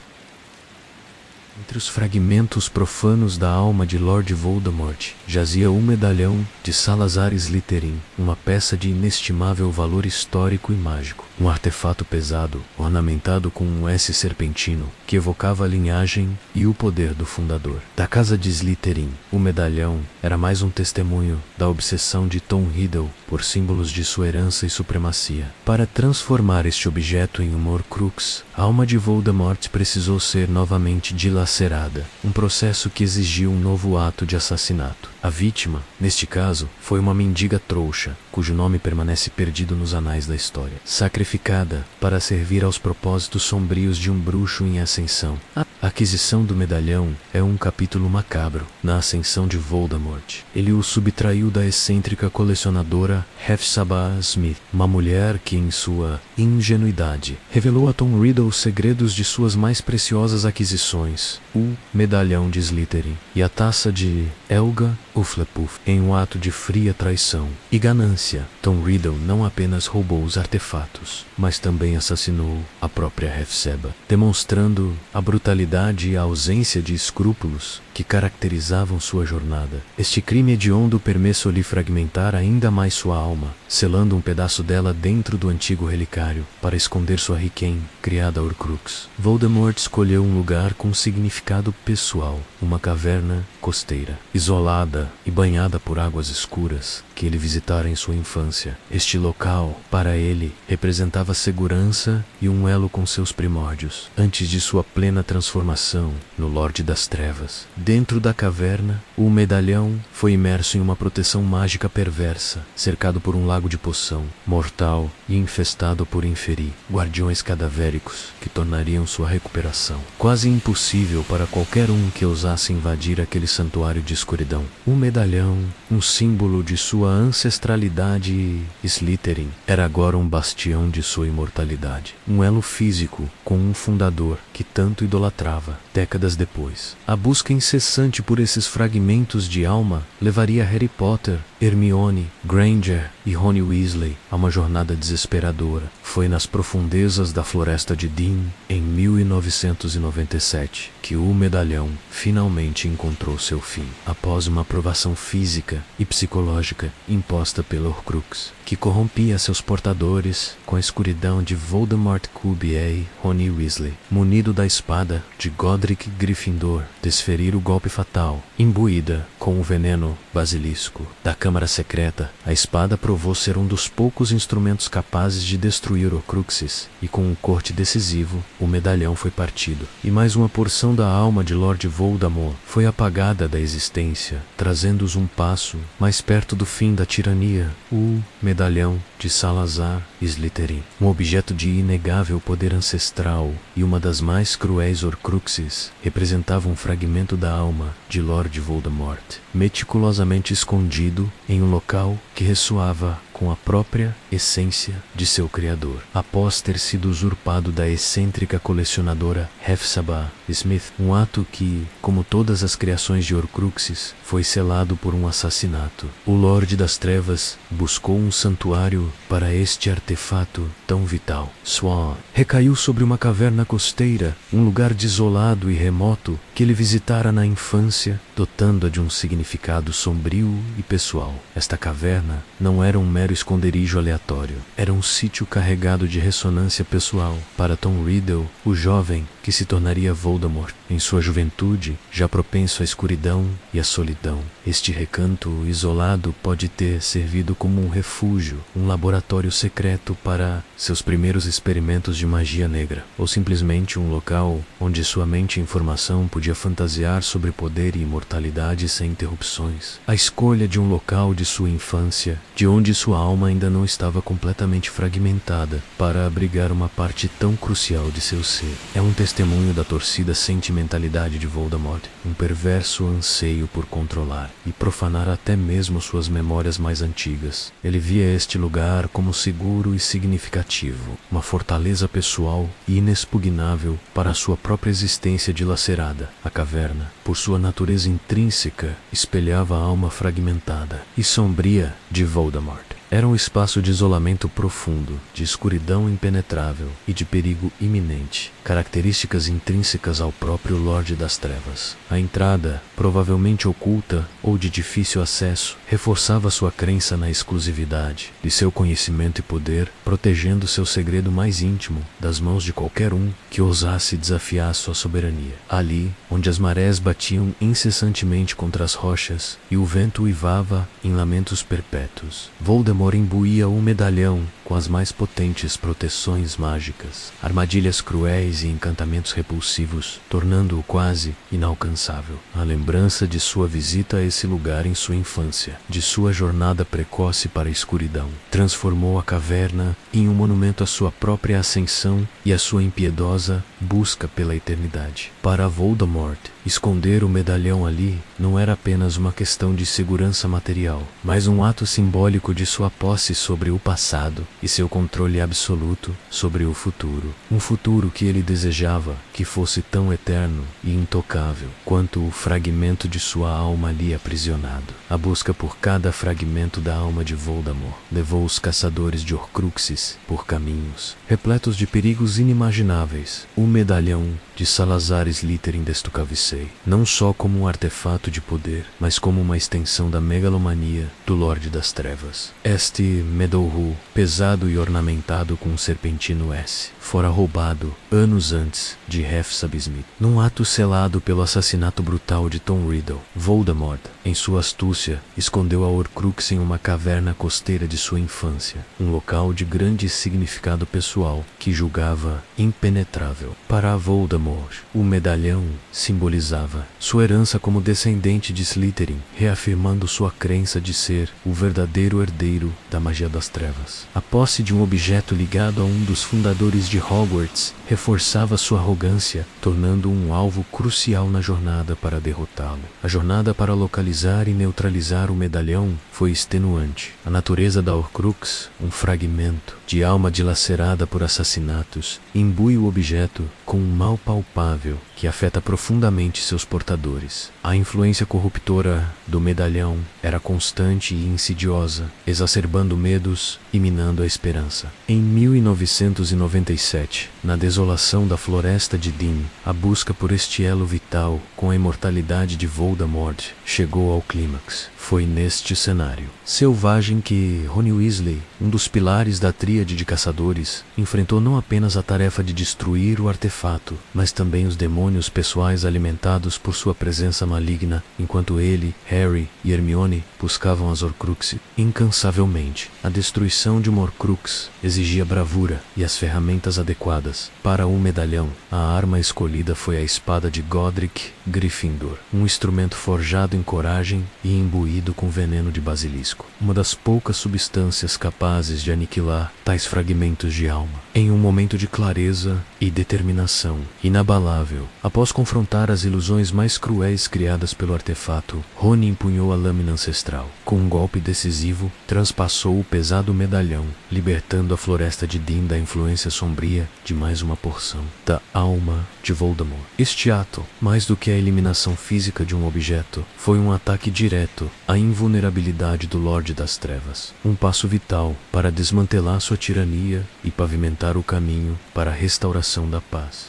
Entre os fragmentos profanos da alma de Lord Voldemort, jazia o medalhão de Salazar Slytherin, uma peça de inestimável valor histórico e mágico. Um artefato pesado, ornamentado com um S serpentino, que evocava a linhagem e o poder do fundador da casa de Slytherin. O medalhão era mais um testemunho da obsessão de Tom Riddle por símbolos de sua herança e supremacia. Para transformar este objeto em uma Horcrux, a alma de Voldemort precisou ser novamente dilacerada, um processo que exigiu um novo ato de assassinato. A vítima, neste caso, foi uma mendiga trouxa, cujo nome permanece perdido nos anais da história, sacrificada para servir aos propósitos sombrios de um bruxo em ascensão. A aquisição do medalhão é um capítulo macabro na ascensão de Voldemort. Ele o subtraiu da excêntrica colecionadora Hephzibah Smith, uma mulher que, em sua ingenuidade, revelou a Tom Riddle os segredos de suas mais preciosas aquisições, o medalhão de Slytherin e a taça de Helga Hufflepuff. Em um ato de fria traição e ganância, Tom Riddle não apenas roubou os artefatos, mas também assassinou a própria Hephzibah, demonstrando a brutalidade e a ausência de escrúpulos que caracterizavam sua jornada. Este crime hediondo permissou-lhe fragmentar ainda mais sua alma, selando um pedaço dela dentro do antigo relicário para esconder sua Riquem, criada Horcrux. Voldemort escolheu um lugar com significado pessoal, uma caverna costeira, isolada e banhada por águas escuras, que ele visitara em sua infância. Este local, para ele, representava segurança e um elo com seus primórdios, antes de sua plena transformação no Lorde das Trevas. Dentro da caverna, o medalhão foi imerso em uma proteção mágica perversa, cercado por um lago de poção, mortal e infestado por inferi, guardiões cadavéricos que tornariam sua recuperação quase impossível para qualquer um que ousasse invadir aquele santuário de escuridão. O medalhão, um símbolo de sua ancestralidade Slytherin, era agora um bastião de sua imortalidade, um elo físico com um fundador que tanto idolatrava. Décadas depois, a busca incessante por esses fragmentos de alma levaria Harry Potter, Hermione, Granger e Rony Weasley a uma jornada desesperadora. Foi nas profundezas da floresta de Dean, em 1997, que o medalhão finalmente encontrou seu fim, após uma provação física e psicológica imposta pela Horcrux, que corrompia seus portadores com a escuridão de Voldemort Cuvier. Rony Weasley, munido da espada de Godric Gryffindor, desferir o golpe fatal, imbuída com o veneno basilisco da Câmara Secreta. A espada provou ser um dos poucos instrumentos capazes de destruir Horcruxes, e com um corte decisivo, o medalhão foi partido, e mais uma porção da alma de Lord Voldemort foi apagada da existência, trazendo-os um passo mais perto do fim da tirania. O medalhão de Salazar Slytherin, um objeto de inegável poder ancestral e uma das mais cruéis Horcruxes, representava um fragmento da alma de Lord Voldemort, meticulosamente escondido em um local que ressoava com a própria essência de seu criador. Após ter sido usurpado da excêntrica colecionadora Hephzibah Smith, um ato que, como todas as criações de Horcruxes, foi selado por um assassinato. O Lorde das Trevas buscou um santuário para este artefato tão vital. Swan recaiu sobre uma caverna costeira, um lugar desolado e remoto que ele visitara na infância, dotando-a de um significado sombrio e pessoal. Esta caverna não era um mero esconderijo aleatório, era um sítio carregado de ressonância pessoal para Tom Riddle, o jovem que se tornaria Voldemort em sua juventude, já propenso à escuridão e à solidão. Este recanto isolado pode ter servido como um refúgio, um laboratório secreto para seus primeiros experimentos de magia negra, ou simplesmente um local onde sua mente e informação podia fantasiar sobre poder e imortalidade sem interrupções. A escolha de um local de sua infância, de onde sua alma ainda não estava completamente fragmentada, para abrigar uma parte tão crucial de seu ser, é um testemunho da torcida sentimentalidade de Voldemort, um perverso anseio por controlar e profanar até mesmo suas memórias mais antigas. Ele via este lugar como seguro e significativo, uma fortaleza pessoal e inexpugnável para a sua própria existência dilacerada. A caverna, por sua natureza intrínseca, espelhava a alma fragmentada e sombria de Voldemort. Era um espaço de isolamento profundo, de escuridão impenetrável e de perigo iminente, características intrínsecas ao próprio Lorde das Trevas. A entrada, provavelmente oculta ou de difícil acesso, reforçava sua crença na exclusividade de seu conhecimento e poder, protegendo seu segredo mais íntimo das mãos de qualquer um que ousasse desafiar sua soberania. Ali, onde as marés batiam incessantemente contra as rochas e o vento uivava em lamentos perpétuos, Voldemort Voldemort imbuía o medalhão com as mais potentes proteções mágicas, armadilhas cruéis e encantamentos repulsivos, tornando-o quase inalcançável. A lembrança de sua visita a esse lugar em sua infância, de sua jornada precoce para a escuridão, transformou a caverna em um monumento à sua própria ascensão e à sua impiedosa busca pela eternidade. Para Voldemort, esconder o medalhão ali não era apenas uma questão de segurança material, mas um ato simbólico de sua posse sobre o passado e seu controle absoluto sobre o futuro. Um futuro que ele desejava que fosse tão eterno e intocável quanto o fragmento de sua alma ali aprisionado. A busca por cada fragmento da alma de Voldemort levou os caçadores de Horcruxes por caminhos repletos de perigos inimagináveis. O medalhão de Salazar Slytherin Destucavicei, não só como um artefato de poder, mas como uma extensão da megalomania do Lorde das Trevas. Este Meadowhall, pesado e ornamentado com um serpentino S, fora roubado anos antes de Hefsab Smith, num ato selado pelo assassinato brutal de Tom Riddle. Voldemort, em sua astúcia, escondeu a Horcrux em uma caverna costeira de sua infância, um local de grande significado pessoal que julgava impenetrável. Para Voldemort, o medalhão simbolizava sua herança como descendente de Slytherin, reafirmando sua crença de ser o verdadeiro herdeiro da magia das trevas. A posse de um objeto ligado a um dos fundadores de Hogwarts reforçava sua arrogância, tornando-o um alvo crucial na jornada para derrotá-lo. A jornada para localizar e neutralizar o medalhão foi extenuante. A natureza da Horcrux, um fragmento de alma dilacerada por assassinatos, imbui o objeto com um mal palpável que afeta profundamente seus portadores. A influência corruptora do medalhão era constante e insidiosa, exacerbando medos e minando a esperança. Em 1997, na desolação da floresta de Dean, a busca por este elo vital com a imortalidade de Voldemort chegou ao clímax. Foi neste cenário selvagem que Rony Weasley, um dos pilares da tríade de caçadores, enfrentou não apenas a tarefa de destruir o artefato, mas também os demônios pessoais alimentados por sua presença maligna, enquanto ele, Harry e Hermione buscavam as Horcruxes incansavelmente. A destruição de uma Horcrux exigia bravura e as ferramentas adequadas. Para o medalhão, a arma escolhida foi a espada de Godric Gryffindor, um instrumento forjado em coragem e imbuído com veneno de basilisco, uma das poucas substâncias capazes de aniquilar tais fragmentos de alma. Em um momento de clareza e determinação inabalável, após confrontar as ilusões mais cruéis criadas pelo artefato, Rony empunhou a lâmina ancestral. Com um golpe decisivo, transpassou o pesado medalhão, libertando a floresta de Dean da influência sombria de mais uma porção da alma de Voldemort. Este ato, mais do que a eliminação física de um objeto, foi um ataque direto à invulnerabilidade do Lorde das Trevas, um passo vital para desmantelar sua tirania e pavimentar o caminho para a restauração da paz.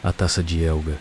A Taça de Helga.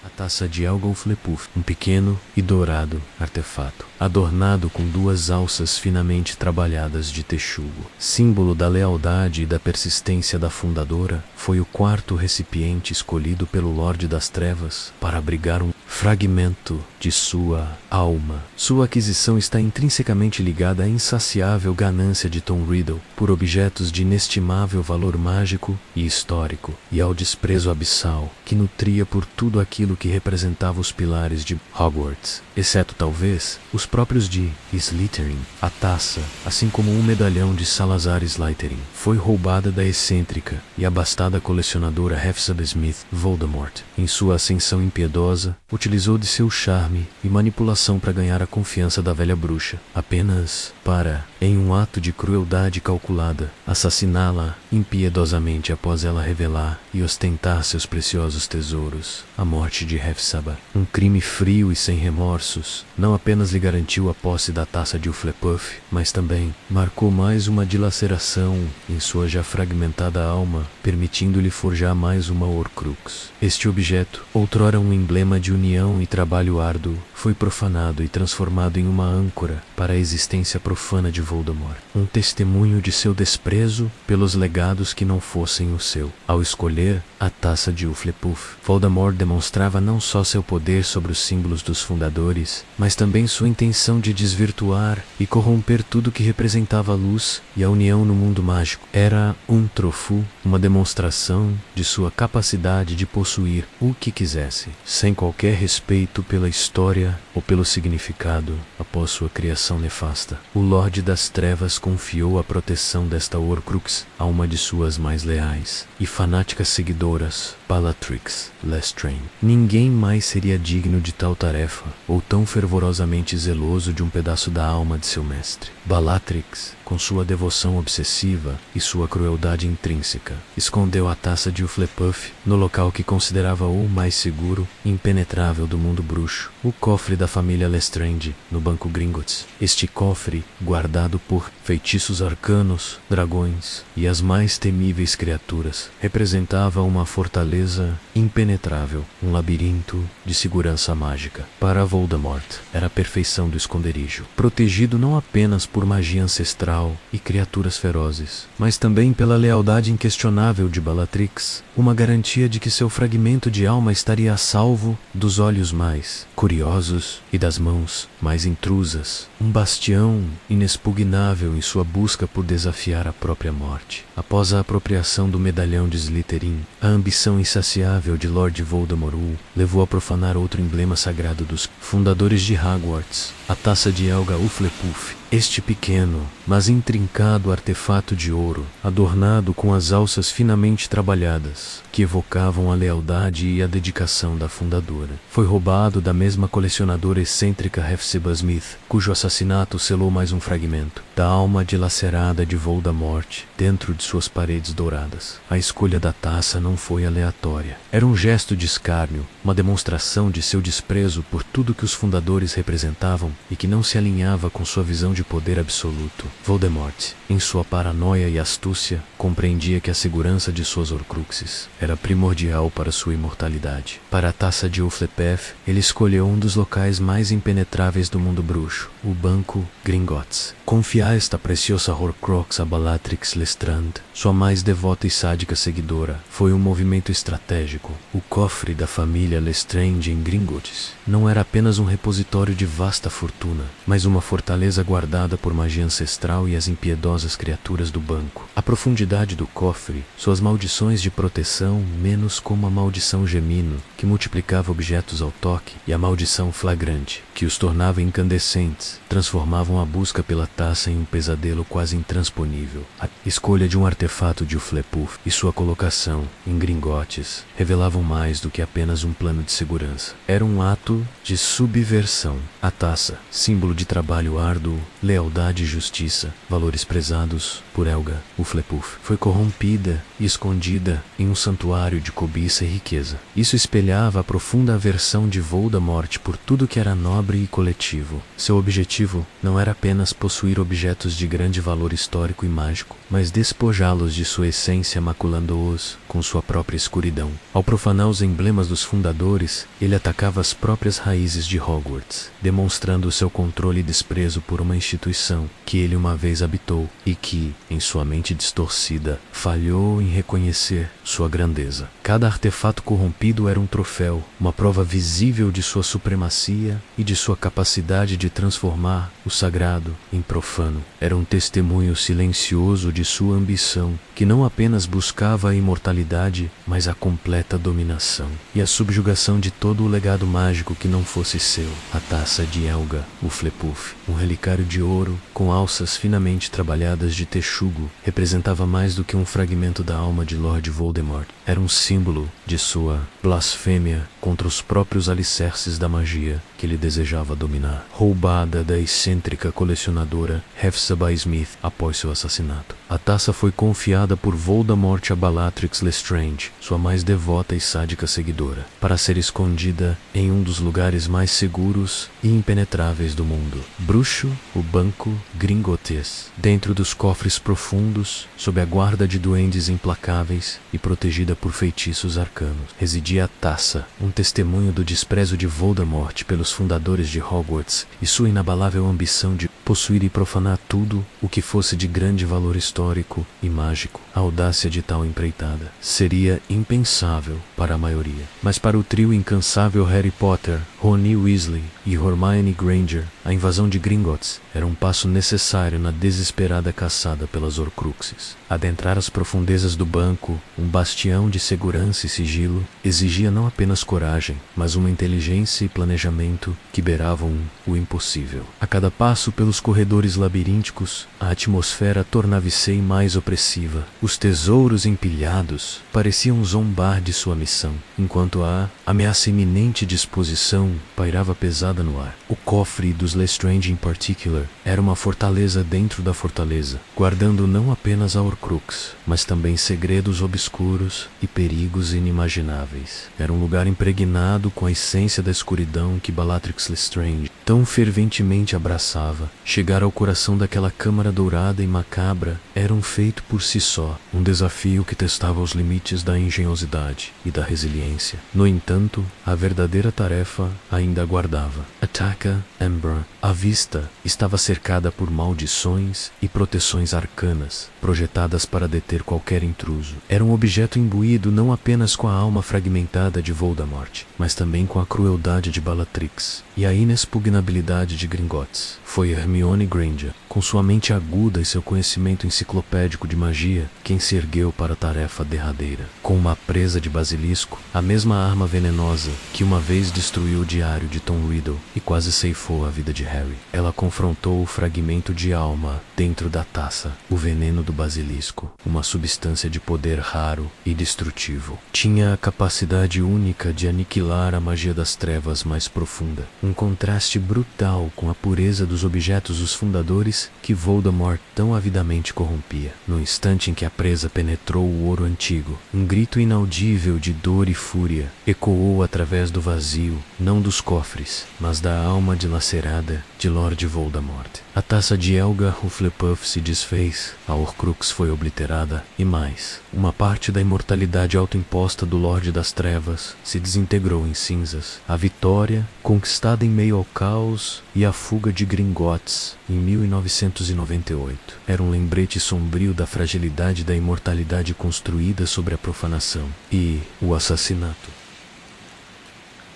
A Taça de Helga-Hufflepuff, um pequeno e dourado artefato, adornado com duas alças finamente trabalhadas de texugo, símbolo da lealdade e da persistência da fundadora, foi o quarto recipiente escolhido pelo Lorde das Trevas para abrigar um fragmento de sua alma. Sua aquisição está intrinsecamente ligada à insaciável ganância de Tom Riddle por objetos de inestimável valor mágico e histórico, e ao desprezo abissal que nutria por tudo aquilo que representava os pilares de Hogwarts, exceto talvez os próprios de Slytherin. A taça, assim como um medalhão de Salazar Slytherin, foi roubada da excêntrica e abastada colecionadora Hefsab Smith. Voldemort, em sua ascensão impiedosa, utilizou de seu charme e manipulação para ganhar a confiança da velha bruxa, apenas para, em um ato de crueldade calculada, assassiná-la impiedosamente após ela revelar e ostentar seus preciosos tesouros. A morte de Hefsaba, um crime frio e sem remorsos, não apenas lhe garantiu a posse da taça de Hufflepuff, mas também marcou mais uma dilaceração em sua já fragmentada alma, permitindo-lhe forjar mais uma Horcrux. Este objeto, outrora um emblema de união e trabalho árduo, foi profanado e transformado em uma âncora para a existência profana de Voldemort, um testemunho de seu desprezo pelos legados que não fossem o seu. Ao escolher a taça de Hufflepuff, Voldemort demonstrava não só seu poder sobre os símbolos dos fundadores, mas também sua intenção de desvirtuar e corromper tudo que representava a luz e a união no mundo mágico. Era um trofu, uma demonstração de sua capacidade de possuir o que quisesse, sem qualquer respeito pela história ou pelo significado após sua criação nefasta. O Lorde das Trevas confiou a proteção desta Horcrux a uma de suas mais leais e fanáticas seguidoras, Bellatrix Lestrange. Ninguém mais seria digno de tal tarefa, ou tão fervorosamente zeloso de um pedaço da alma de seu mestre. Bellatrix, com sua devoção obsessiva e sua crueldade intrínseca, escondeu a taça de Hufflepuff no local que considerava o mais seguro e impenetrável do mundo bruxo, o cofre da família Lestrange, no Banco Gringotts. Este cofre, guardado por feitiços arcanos, dragões e as mais temíveis criaturas, representava uma fortaleza impenetrável, um labirinto de segurança mágica. Para Voldemort, era a perfeição do esconderijo, protegido não apenas por magia ancestral e criaturas ferozes, mas também pela lealdade inquestionável de Bellatrix, uma garantia de que seu fragmento de alma estaria a salvo dos olhos mais curiosos e das mãos mais intrusas, um bastião inexpugnável em sua busca por desafiar a própria morte. Após a apropriação do medalhão de Slytherin, a ambição insaciável de Lord Voldemort levou a profanar outro emblema sagrado dos fundadores de Hogwarts, a taça de Helga Hufflepuff. Este pequeno, mas intrincado artefato de ouro, adornado com as alças finamente trabalhadas, que evocavam a lealdade e a dedicação da fundadora, foi roubado da mesma colecionadora excêntrica Hephzibah Smith, cujo assassinato selou mais um fragmento da alma dilacerada de Voldemort dentro de suas paredes douradas. A escolha da taça não foi aleatória. Era um gesto de escárnio, uma demonstração de seu desprezo por tudo que os fundadores representavam e que não se alinhava com sua visão de poder absoluto. Voldemort, em sua paranoia e astúcia, compreendia que a segurança de suas Horcruxes era primordial para sua imortalidade. Para a taça de Hufflepuff, ele escolheu um dos locais mais impenetráveis do mundo bruxo, o Banco Gringotts. Confiar esta preciosa Horcrux a Bellatrix Lestrange, sua mais devota e sádica seguidora, foi um movimento estratégico. O cofre da família Lestrange em Gringotts não era apenas um repositório de vasta fortuna, mas uma fortaleza guardada por magia ancestral e as impiedosas criaturas do banco. A profundidade do cofre, suas maldições de proteção, menos como a maldição Gemino, que multiplicava objetos ao toque, e a maldição Flagrante, que os tornava incandescentes, transformavam a busca pela taça em um pesadelo quase intransponível. A escolha de um artefato de Hufflepuff e sua colocação em Gringotts revelavam mais do que apenas um plano de segurança. Era um ato de subversão. A taça, símbolo de trabalho árduo, lealdade e justiça, valores prezados por Helga Hufflepuff, foi corrompida e escondida em um santuário de cobiça e riqueza. Isso espelhava a profunda aversão de Voldemort por tudo que era nobre e coletivo. Seu objetivo não era apenas possuir objetos de grande valor histórico e mágico, mas despojá-los de sua essência, maculando-os com sua própria escuridão. Ao profanar os emblemas dos fundadores, ele atacava as próprias raízes de Hogwarts, demonstrando seu controle e desprezo por uma instituição que ele uma vez habitou e que, em sua mente distorcida, falhou em reconhecer sua grandeza. Cada artefato corrompido era um troféu, uma prova visível de sua supremacia e de sua capacidade de transformar o sagrado em profano. Era um testemunho silencioso de sua ambição, que não apenas buscava a imortalidade, mas a completa dominação e a subjugação de todo o legado mágico que não fosse seu. A taça de Helga Hufflepuff, um relicário de ouro com alças finamente trabalhadas de texugo, representava mais do que um fragmento da alma de Lord Voldemort. Era um símbolo de sua blasfêmia contra os próprios alicerces da magia que ele desejava dominar. Roubada da excêntrica colecionadora Hephzibah Smith após seu assassinato, a taça foi confiada por Voldemort a Bellatrix Lestrange, sua mais devota e sádica seguidora, para ser escondida em um dos lugares lugares mais seguros e impenetráveis do mundo. Bruxo, o Banco Gringotes. Dentro dos cofres profundos, sob a guarda de duendes implacáveis e protegida por feitiços arcanos, residia a Taça, um testemunho do desprezo de Voldemort pelos fundadores de Hogwarts e sua inabalável ambição de possuir e profanar tudo o que fosse de grande valor histórico e mágico. A audácia de tal empreitada seria impensável para a maioria, mas para o trio incansável Harry Potter, Rony Weasley e Hermione Granger, a invasão de Gringotts era um passo necessário na desesperada caçada pelas Horcruxes. Adentrar as profundezas do banco, um bastião de segurança e sigilo, exigia não apenas coragem, mas uma inteligência e planejamento que beiravam o impossível. A cada passo pelos corredores labirínticos, a atmosfera tornava-se mais opressiva. Os tesouros empilhados pareciam zombar de sua missão, enquanto a ameaça iminente de exposição pairava pesada no ar. O cofre dos Lestrange em particular era uma fortaleza dentro da fortaleza, guardando não apenas a Horcrux, mas também segredos obscuros e perigos inimagináveis. Era um lugar impregnado com a essência da escuridão que Bellatrix Lestrange tão ferventemente abraçava. Chegar ao coração daquela câmara dourada e macabra era um feito por si só, um desafio que testava os limites da engenhosidade e da resiliência. No entanto, a verdadeira tarefa ainda aguardava. Ataca Ambra. A vista estava cercada por maldições e proteções arcanas, projetadas para deter qualquer intruso. Era um objeto imbuído não apenas com a alma fragmentada de Voldemort, mas também com a crueldade de Bellatrix e a inexpugnabilidade de Gringotts. Foi Hermione Granger, com sua mente aguda e seu conhecimento enciclopédico de magia, quem se ergueu para a tarefa derradeira. Com uma presa de basilisco, a mesma arma venenosa que uma vez destruiu o diário de Tom Riddle e quase ceifou a vida de Harry, ela confrontou o fragmento de alma dentro da taça, o veneno do basilisco, uma substância de poder raro e destrutivo. Tinha a capacidade única de aniquilar a magia das trevas mais profunda, um contraste brutal com a pureza dos objetos dos fundadores que Voldemort tão avidamente corrompia. No instante em que a presa penetrou o ouro antigo, um grito inaudível de dor e fúria ecoou através do vazio, não dos cofres, mas da alma dilacerada de Lord Voldemort. A taça de Helga Hufflepuff se desfez, a Horcrux foi obliterada e mais, uma parte da imortalidade autoimposta do Lorde das Trevas se desintegrou em cinzas. A vitória, conquistada em meio ao caos e a fuga de Gringotts em 1998, era um lembrete sombrio da fragilidade da imortalidade construída sobre a profanação e o assassinato.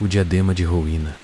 O diadema de Rowena.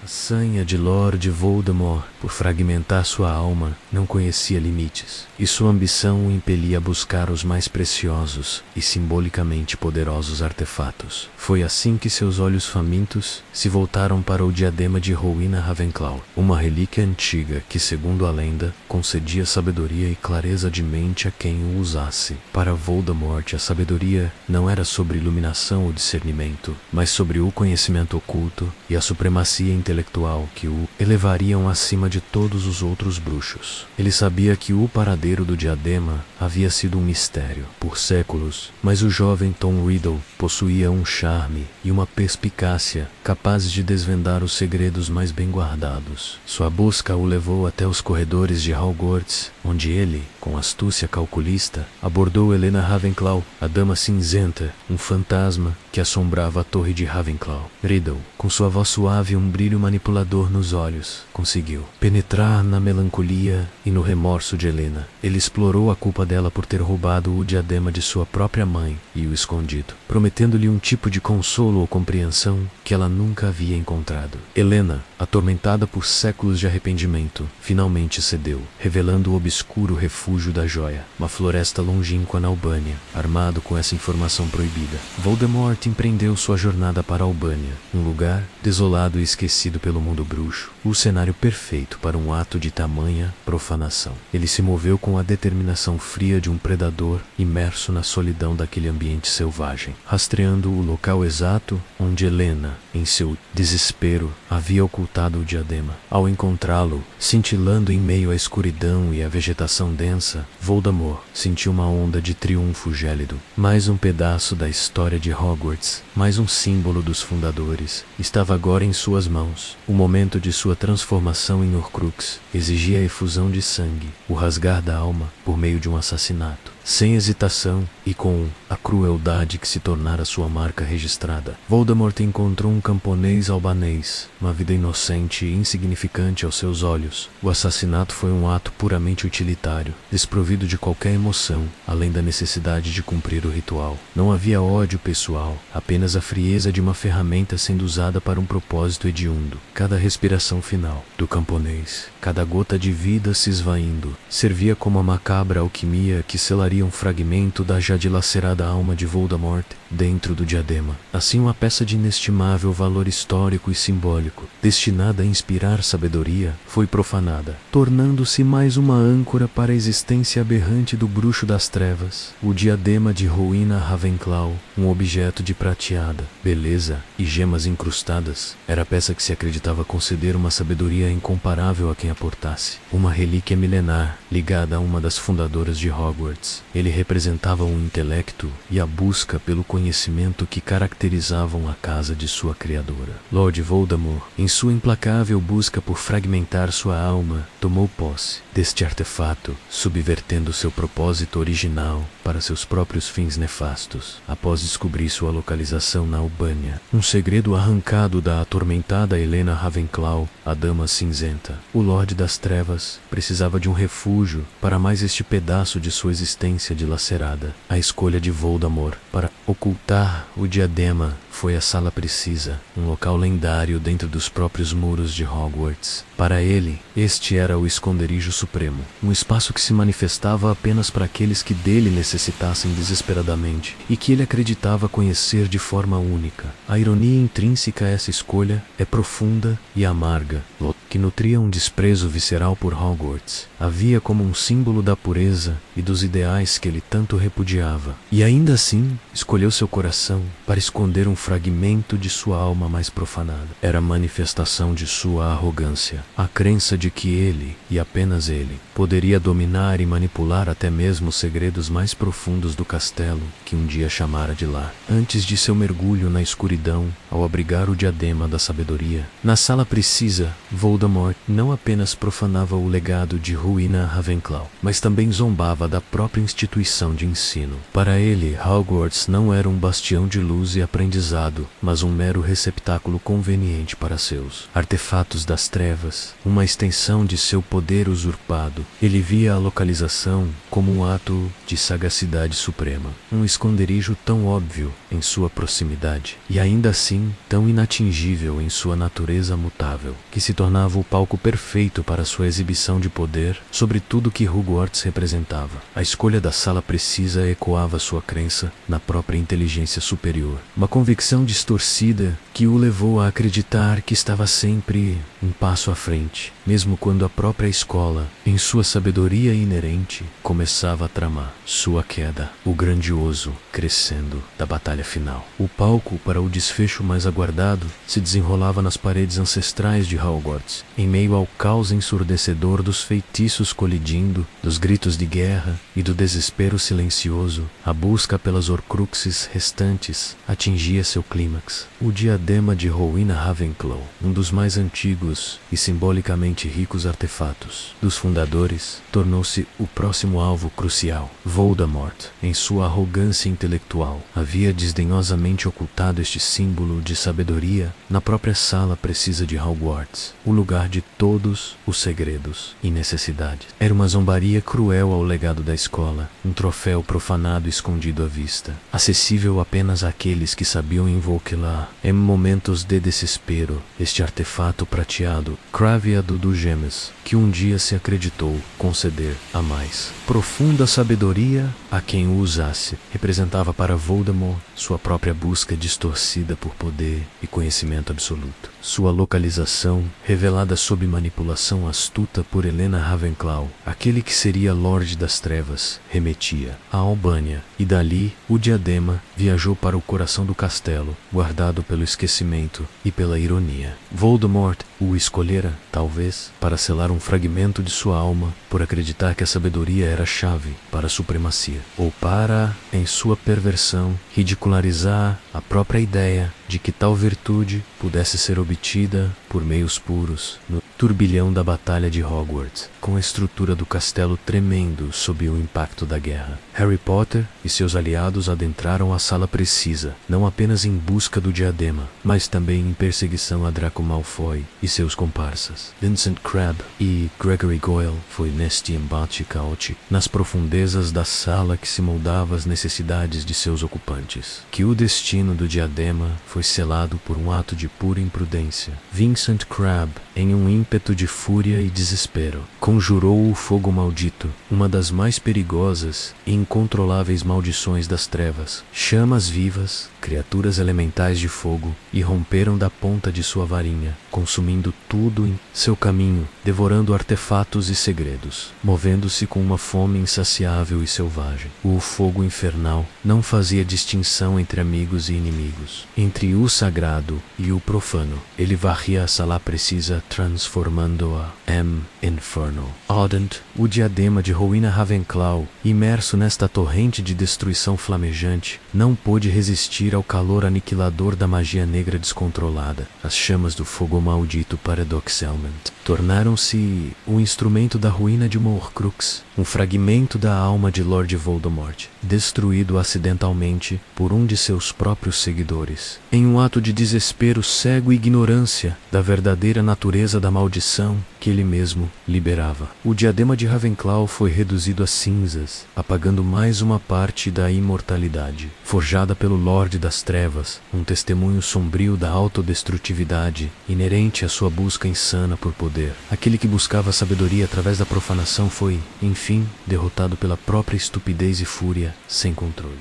A sanha de Lord Voldemort por fragmentar sua alma não conhecia limites, e sua ambição o impelia a buscar os mais preciosos e simbolicamente poderosos artefatos. Foi assim que seus olhos famintos se voltaram para o diadema de Rowena Ravenclaw, uma relíquia antiga que, segundo a lenda, concedia sabedoria e clareza de mente a quem o usasse. Para Voldemort, a sabedoria não era sobre iluminação ou discernimento, mas sobre o conhecimento oculto e a supremacia intelectual que o elevariam acima de todos os outros bruxos. Ele sabia que o paradeiro do diadema havia sido um mistério por séculos, mas o jovem Tom Riddle possuía um charme e uma perspicácia capazes de desvendar os segredos mais bem guardados. Sua busca o levou até os corredores de Hogwarts, onde ele, com astúcia calculista, abordou Helena Ravenclaw, a Dama Cinzenta, um fantasma que assombrava a torre de Ravenclaw. Riddle, com sua voz suave e um brilho manipulador nos olhos, conseguiu penetrar na melancolia e no remorso de Helena. Ele explorou a culpa dela por ter roubado o diadema de sua própria mãe e o escondido, prometendo-lhe um tipo de consolo ou compreensão que ela nunca havia encontrado. Helena, atormentada por séculos de arrependimento, finalmente cedeu, revelando o obscuro refúgio da joia, uma floresta longínqua na Albânia. Armado com essa informação proibida, Voldemort empreendeu sua jornada para a Albânia, um lugar desolado e esquecido pelo mundo bruxo, o cenário perfeito para um ato de tamanha profanação. Ele se moveu com a determinação fria de um predador imerso na solidão daquele ambiente selvagem, rastreando o local exato onde Helena, em seu desespero, havia ocultado o diadema. Ao encontrá-lo, cintilando em meio à escuridão e à vegetação densa, Voldemort sentiu uma onda de triunfo gélido. Mais um pedaço da história de Hogwarts, mais um símbolo dos fundadores, estava agora em suas mãos. O momento de sua transformação em Horcrux exigia a efusão de sangue, o rasgar da alma por meio de um assassinato. Sem hesitação e com a crueldade que se tornara sua marca registrada, Voldemort encontrou um camponês albanês, uma vida inocente e insignificante aos seus olhos. O assassinato foi um ato puramente utilitário, desprovido de qualquer emoção, além da necessidade de cumprir o ritual. Não havia ódio pessoal, apenas a frieza de uma ferramenta sendo usada para um propósito hediondo. Cada respiração final do camponês, cada gota de vida se esvaindo, servia como a macabra alquimia que selaria um fragmento da já dilacerada alma de Voldemort dentro do diadema. Assim, uma peça de inestimável valor histórico e simbólico, destinada a inspirar sabedoria, foi profanada, tornando-se mais uma âncora para a existência aberrante do bruxo das trevas. O diadema de Rowena Ravenclaw, um objeto de prateada beleza e gemas incrustadas, era a peça que se acreditava conceder uma sabedoria incomparável a quem a portasse. Uma relíquia milenar, ligada a uma das fundadoras de Hogwarts. Ele representava o intelecto e a busca pelo conhecimento que caracterizavam a casa de sua criadora. Lord Voldemort, em sua implacável busca por fragmentar sua alma, tomou posse deste artefato, subvertendo seu propósito original para seus próprios fins nefastos. Após descobrir sua localização na Albânia, um segredo arrancado da atormentada Helena Ravenclaw, a Dama Cinzenta, o Lorde das Trevas precisava de um refúgio para mais este pedaço de sua existência dilacerada. A escolha de Voldemort para ocultar o diadema foi a Sala Precisa, um local lendário dentro dos próprios muros de Hogwarts. Para ele, este era o esconderijo supremo, um espaço que se manifestava apenas para aqueles que dele necessitassem desesperadamente e que ele acreditava conhecer de forma única. A ironia intrínseca a essa escolha é profunda e amarga, que nutria um desprezo visceral por Hogwarts. Havia como um símbolo da pureza e dos ideais que ele tanto repudiava. E ainda assim, escolheu seu coração para esconder um fragmento de sua alma mais profanada. Era a manifestação de sua arrogância, a crença de que ele, e apenas ele, poderia dominar e manipular até mesmo os segredos mais profundos do castelo que um dia chamara de lar. Antes de seu mergulho na escuridão, ao abrigar o diadema da sabedoria, na Sala Precisa, Voldemort não apenas profanava o legado de Rowena Ravenclaw, mas também zombava da própria instituição de ensino. Para ele, Hogwarts não era um bastião de luz e aprendizado, mas um mero receptáculo conveniente para seus artefatos das trevas, uma extensão de seu poder usurpado. Ele via a localização como um ato de sagacidade suprema, um esconderijo tão óbvio em sua proximidade, e ainda assim tão inatingível em sua natureza mutável, que se tornava o palco perfeito para sua exibição de poder sobre tudo que Hogwarts representava. A escolha da Sala Precisa ecoava sua crença na própria inteligência superior, uma convicção distorcida que o levou a acreditar que estava sempre um passo à frente, mesmo quando a própria escola, em sua sabedoria inerente, começava a tramar sua queda, o grandioso crescendo da batalha final. O palco para o desfecho mais aguardado se desenrolava nas paredes ancestrais de Hogwarts, em meio ao caos ensurdecedor dos feitiços colidindo, dos gritos de guerra e do desespero silencioso. A busca pelas Horcruxes restantes atingia seu clímax. O diadema de Rowena Ravenclaw, um dos mais antigos e simbolicamente ricos artefatos dos fundadores, tornou-se o próximo alvo crucial. Voldemort, em sua arrogância intelectual, havia desdenhosamente ocultado este símbolo de sabedoria na própria Sala Precisa de Hogwarts, o lugar de todos os segredos e necessidades. Era uma zombaria cruel ao legado da escola, um troféu profanado e escondido à vista, acessível apenas àqueles que sabiam invocá-la em momentos de desespero. Este artefato prateado, craveado do gemas, que um dia se acreditou conceder a mais profunda sabedoria a quem o usasse, representava para Voldemort sua própria busca distorcida por poder e conhecimento absoluto. Sua localização, revelada sob manipulação astuta por Helena Ravenclaw, aquele que seria Lorde das Trevas, remetia à Albânia, e dali o diadema viajou para o coração do castelo, guardado pelo esquecimento e pela ironia. Voldemort o escolhera, talvez, vez para selar um fragmento de sua alma por acreditar que a sabedoria era a chave para a supremacia, ou para, em sua perversão, ridicularizar a própria ideia de que tal virtude pudesse ser obtida por meios puros no turbilhão da batalha de Hogwarts, com a estrutura do castelo tremendo sob o impacto da guerra. Harry Potter e seus aliados adentraram a sala precisa, não apenas em busca do diadema, mas também em perseguição a Draco Malfoy e seus comparsas. Vincent Crabbe e Gregory Goyle foi neste embate caótico, nas profundezas da sala que se moldava às necessidades de seus ocupantes, que o destino do diadema foi selado por um ato de pura imprudência. Vincent Crabbe, em um ímpeto de fúria e desespero, conjurou o fogo maldito, uma das mais perigosas e incontroláveis maldições das trevas. Chamas vivas, criaturas elementais de fogo, irromperam da ponta de sua varinha, consumindo tudo em seu caminho, devorando artefatos e segredos, movendo-se com uma fome insaciável e selvagem. O fogo infernal não fazia distinção entre amigos e inimigos, entre o sagrado e o profano. Ele varria a sala precisa, transformando-a em Inferno. Ardent, o diadema de Rowena Ravenclaw, imerso nesta torrente de destruição flamejante, não pôde resistir ao calor aniquilador da magia negra descontrolada. As chamas do fogo maldito, paradoxalmente, tornaram-se o instrumento da ruína de uma Horcrux, um fragmento da alma de Lord Voldemort, destruído acidentalmente por um de seus próprios seguidores, em um ato de desespero cego e ignorância da verdadeira natureza da maldição que ele mesmo liberava. O diadema de Ravenclaw foi reduzido a cinzas, apagando mais uma parte da imortalidade, forjada pelo Lorde das Trevas, um testemunho sombrio da autodestrutividade inerente à sua busca insana por poder. Aquele que buscava a sabedoria através da profanação foi, enfim, derrotado pela própria estupidez e fúria sem controle.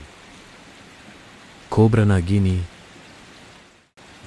Cobra Nagini.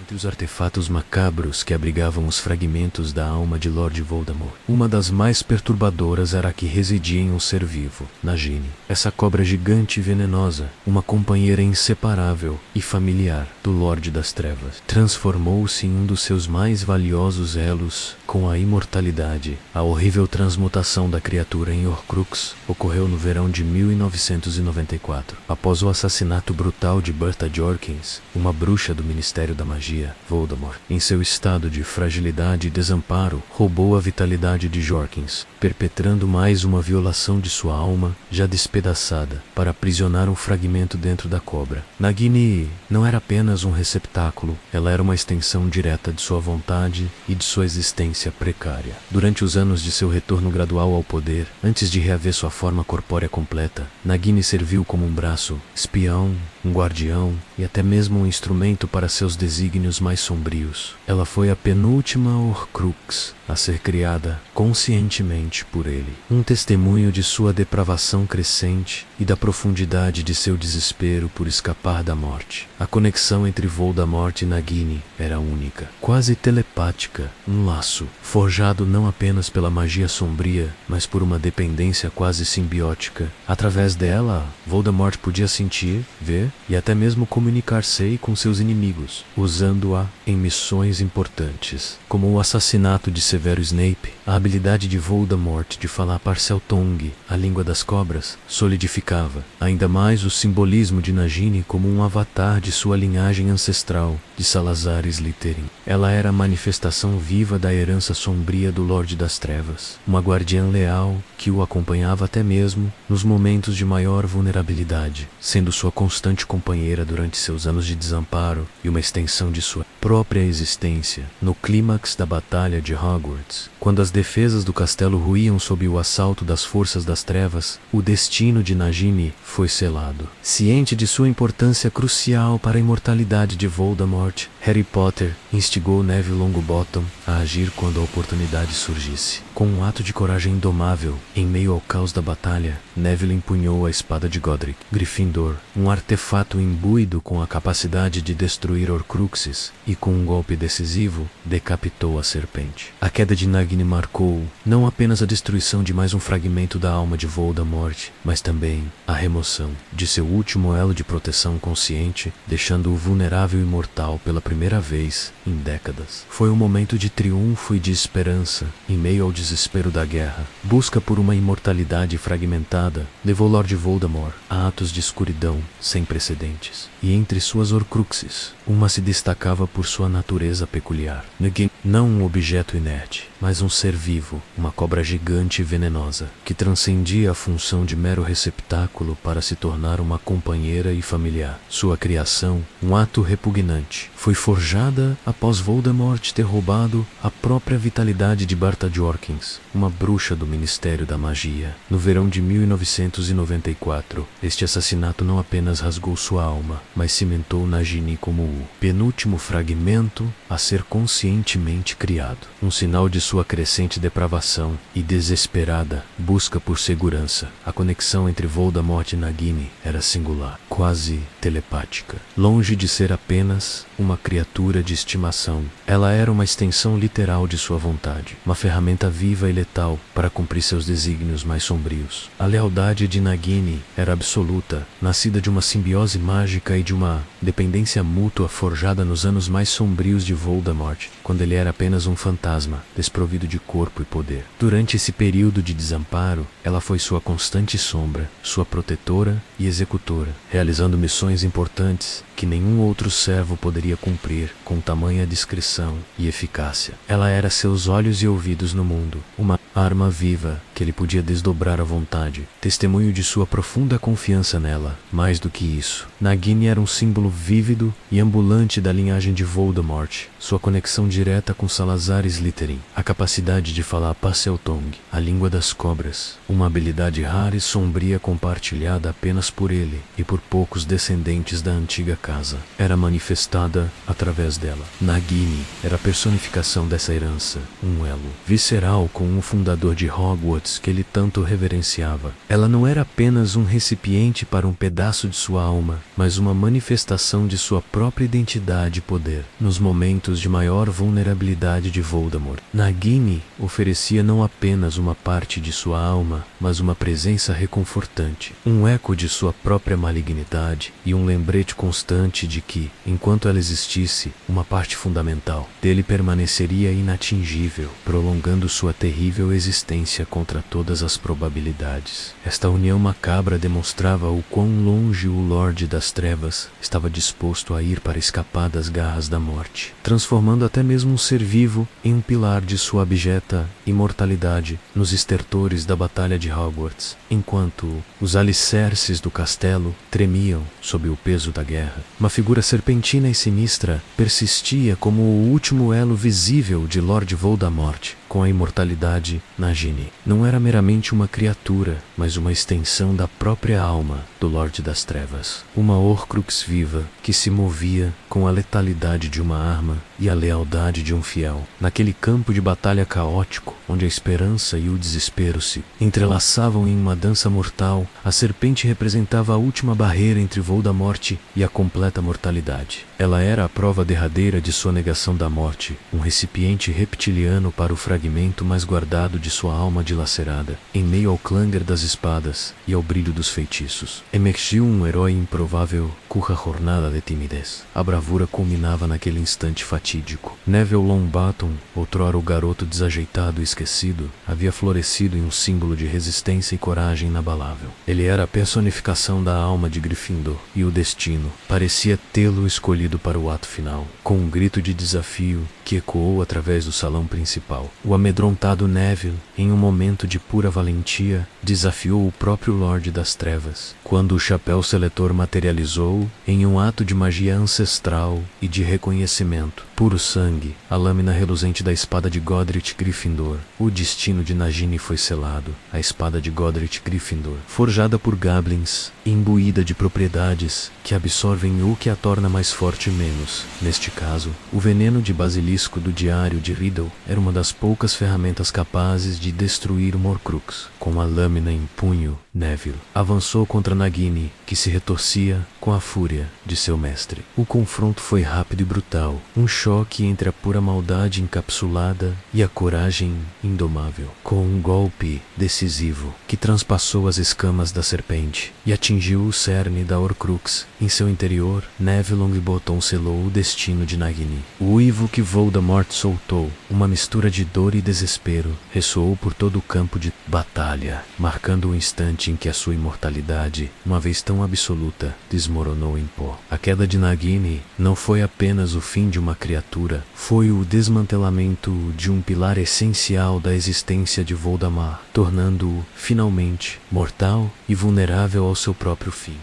Entre os artefatos macabros que abrigavam os fragmentos da alma de Lord Voldemort, uma das mais perturbadoras era a que residia em um ser vivo, Nagini. Essa cobra gigante e venenosa, uma companheira inseparável e familiar do Lorde das Trevas, transformou-se em um dos seus mais valiosos elos com a imortalidade. A horrível transmutação da criatura em Horcrux ocorreu no verão de 1994, após o assassinato brutal de Bertha Jorkins, uma bruxa do Ministério da Magia. Voldemort, em seu estado de fragilidade e desamparo, roubou a vitalidade de Jorkins, perpetrando mais uma violação de sua alma, já despedaçada, para aprisionar um fragmento dentro da cobra. Nagini não era apenas um receptáculo, ela era uma extensão direta de sua vontade e de sua existência precária. Durante os anos de seu retorno gradual ao poder, antes de reaver sua forma corpórea completa, Nagini serviu como um braço, espião, um guardião e até mesmo um instrumento para seus desígnios mais sombrios. Ela foi a penúltima Horcrux a ser criada conscientemente por ele. Um testemunho de sua depravação crescente e da profundidade de seu desespero por escapar da morte. A conexão entre Voldemort e Nagini era única, quase telepática, um laço, forjado não apenas pela magia sombria, mas por uma dependência quase simbiótica. Através dela, Voldemort podia sentir, ver e até mesmo comunicar-se com seus inimigos, usando-a em missões importantes, como o assassinato de Severo Snape. A habilidade de Voldemort de falar Parseltongue, a língua das cobras, solidificava ainda mais o simbolismo de Nagini como um avatar de sua linhagem ancestral, de Salazar Slytherin. Ela era a manifestação viva da herança sombria do Lorde das Trevas, uma guardiã leal que o acompanhava até mesmo nos momentos de maior vulnerabilidade, sendo sua constante companheira durante seus anos de desamparo e uma extensão de sua própria existência. No clímax da Batalha de Hogwarts, quando as defesas do castelo ruíam sob o assalto das forças das trevas, o destino de Nagini foi selado. Ciente de sua importância crucial para a imortalidade de Voldemort, Harry Potter instigou Neville Longbottom a agir quando a oportunidade surgisse. Com um ato de coragem indomável, em meio ao caos da batalha, Neville empunhou a espada de Godric Gryffindor, um artefato imbuído com a capacidade de destruir Horcruxes, e com um golpe decisivo, decapitou a serpente. A queda de Nagini marcou não apenas a destruição de mais um fragmento da alma de Voldemort, mas também a remoção de seu último elo de proteção consciente, deixando-o vulnerável e mortal pela primeira vez em décadas. Foi um momento de triunfo e de esperança, em meio ao desespero da guerra. Busca por uma imortalidade fragmentada levou Lord Voldemort a atos de escuridão sem precedentes. E entre suas Horcruxes, uma se destacava por sua natureza peculiar. Nagini, não um objeto inerte, mas um ser vivo, uma cobra gigante e venenosa, que transcendia a função de mero receptáculo para se tornar uma companheira e familiar. Sua criação, um ato repugnante, foi forjada após Voldemort ter roubado a própria vitalidade de Barta Jorkins, uma bruxa do Ministério da Magia. No verão de 1994, este assassinato não apenas rasgou sua alma, mas cimentou Nagini como o penúltimo fragmento a ser conscientemente criado. Um sinal de sua crescente depravação e desesperada busca por segurança. A conexão entre Voldemort e Nagini era singular, quase telepática. Longe de ser apenas uma criatura de estimação, ela era uma extensão literal de sua vontade, uma ferramenta viva e letal para cumprir seus desígnios mais sombrios. A lealdade de Nagini era absoluta, nascida de uma simbiose mágica e de uma dependência mútua forjada nos anos mais sombrios de Voldemort, quando ele era apenas um fantasma, desprovido de corpo e poder. Durante esse período de desamparo, ela foi sua constante sombra, sua protetora e executora, realizando missões importantes que nenhum outro servo poderia cumprir com tamanha discrição e eficácia. Ela era seus olhos e ouvidos no mundo, uma arma viva que ele podia desdobrar à vontade, testemunho de sua profunda confiança nela. Mais do que isso, Nagini era um símbolo vívido e ambulante da linhagem de Voldemort, sua conexão direta com Salazar Slytherin, a capacidade de falar Parseltongue, a língua das cobras, uma habilidade rara e sombria compartilhada apenas por ele e por poucos descendentes da antiga casa, era manifestada através dela. Nagini era a personificação dessa herança, um elo visceral com o fundador de Hogwarts que ele tanto reverenciava. Ela não era apenas um recipiente para um pedaço de sua alma, mas uma manifestação de sua própria identidade e poder. Nos momentos de maior vulnerabilidade de Voldemort, Nagini oferecia não apenas uma parte de sua alma, mas uma presença reconfortante, um eco de sua própria malignidade e um lembrete constante de que, enquanto ela existisse, uma parte fundamental dele permaneceria inatingível, prolongando sua terrível existência contra todas as probabilidades. Esta união macabra demonstrava o quão longe o Lorde das Trevas estava disposto a ir para escapar das garras da morte, transformando até mesmo um ser vivo em um pilar de sua abjeta imortalidade nos estertores da Batalha de Hogwarts, enquanto os alicerces do castelo tremiam sob o peso da guerra. Uma figura serpentina e sinistra persistia como o último elo visível de Lord Voldemort com a imortalidade Nagini. Não era meramente uma criatura, mas uma extensão da própria alma do Lorde das Trevas. Uma Horcrux viva que se movia com a letalidade de uma arma e a lealdade de um fiel. Naquele campo de batalha caótico, onde a esperança e o desespero se entrelaçavam em uma dança mortal, a serpente representava a última barreira entre Voldemort e a completa mortalidade. Ela era a prova derradeira de sua negação da morte, um recipiente reptiliano para o fragmento mais guardado de sua alma dilacerada. Em meio ao clanger das espadas e ao brilho dos feitiços, emergiu um herói improvável cuja jornada de timidez. A bravura culminava naquele instante fatídico. Neville Longbottom, outrora o garoto desajeitado e esquecido, havia florescido em um símbolo de resistência e coragem inabalável. Ele era a personificação da alma de Gryffindor, e o destino parecia tê-lo escolhido para o ato final. Com um grito de desafio que ecoou através do salão principal, o amedrontado Neville, em um momento de pura valentia, desafiou o próprio Lorde das Trevas, quando o chapéu seletor materializou em um ato de magia ancestral e de reconhecimento. Puro sangue, a lâmina reluzente da espada de Godric Gryffindor. O destino de Nagini foi selado. A espada de Godric Gryffindor, forjada por goblins, imbuída de propriedades que absorvem o que a torna mais forte e menos. Neste caso, o veneno de basilisco do diário de Riddle era uma das poucas ferramentas capazes de destruir um Horcrux. Com a lâmina em punho, Neville avançou contra Nagini, que se retorcia com a fúria de seu mestre. O confronto foi rápido e brutal, um choque entre a pura maldade encapsulada e a coragem indomável, com um golpe decisivo que transpassou as escamas da serpente e atingiu o cerne da Horcrux. Em seu interior, Neville Longbottom selou o destino de Nagini. O uivo que Voldemort soltou, uma mistura de dor e desespero, ressoou por todo o campo de batalha, marcando o instante em que a sua imortalidade, uma vez tão absoluta, desmoronou em pó. A queda de Nagini não foi apenas o fim de uma criatura, foi o desmantelamento de um pilar essencial da existência de Voldemort, tornando-o, finalmente, mortal e vulnerável ao seu próprio fim.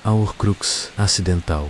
A Horcrux acidental.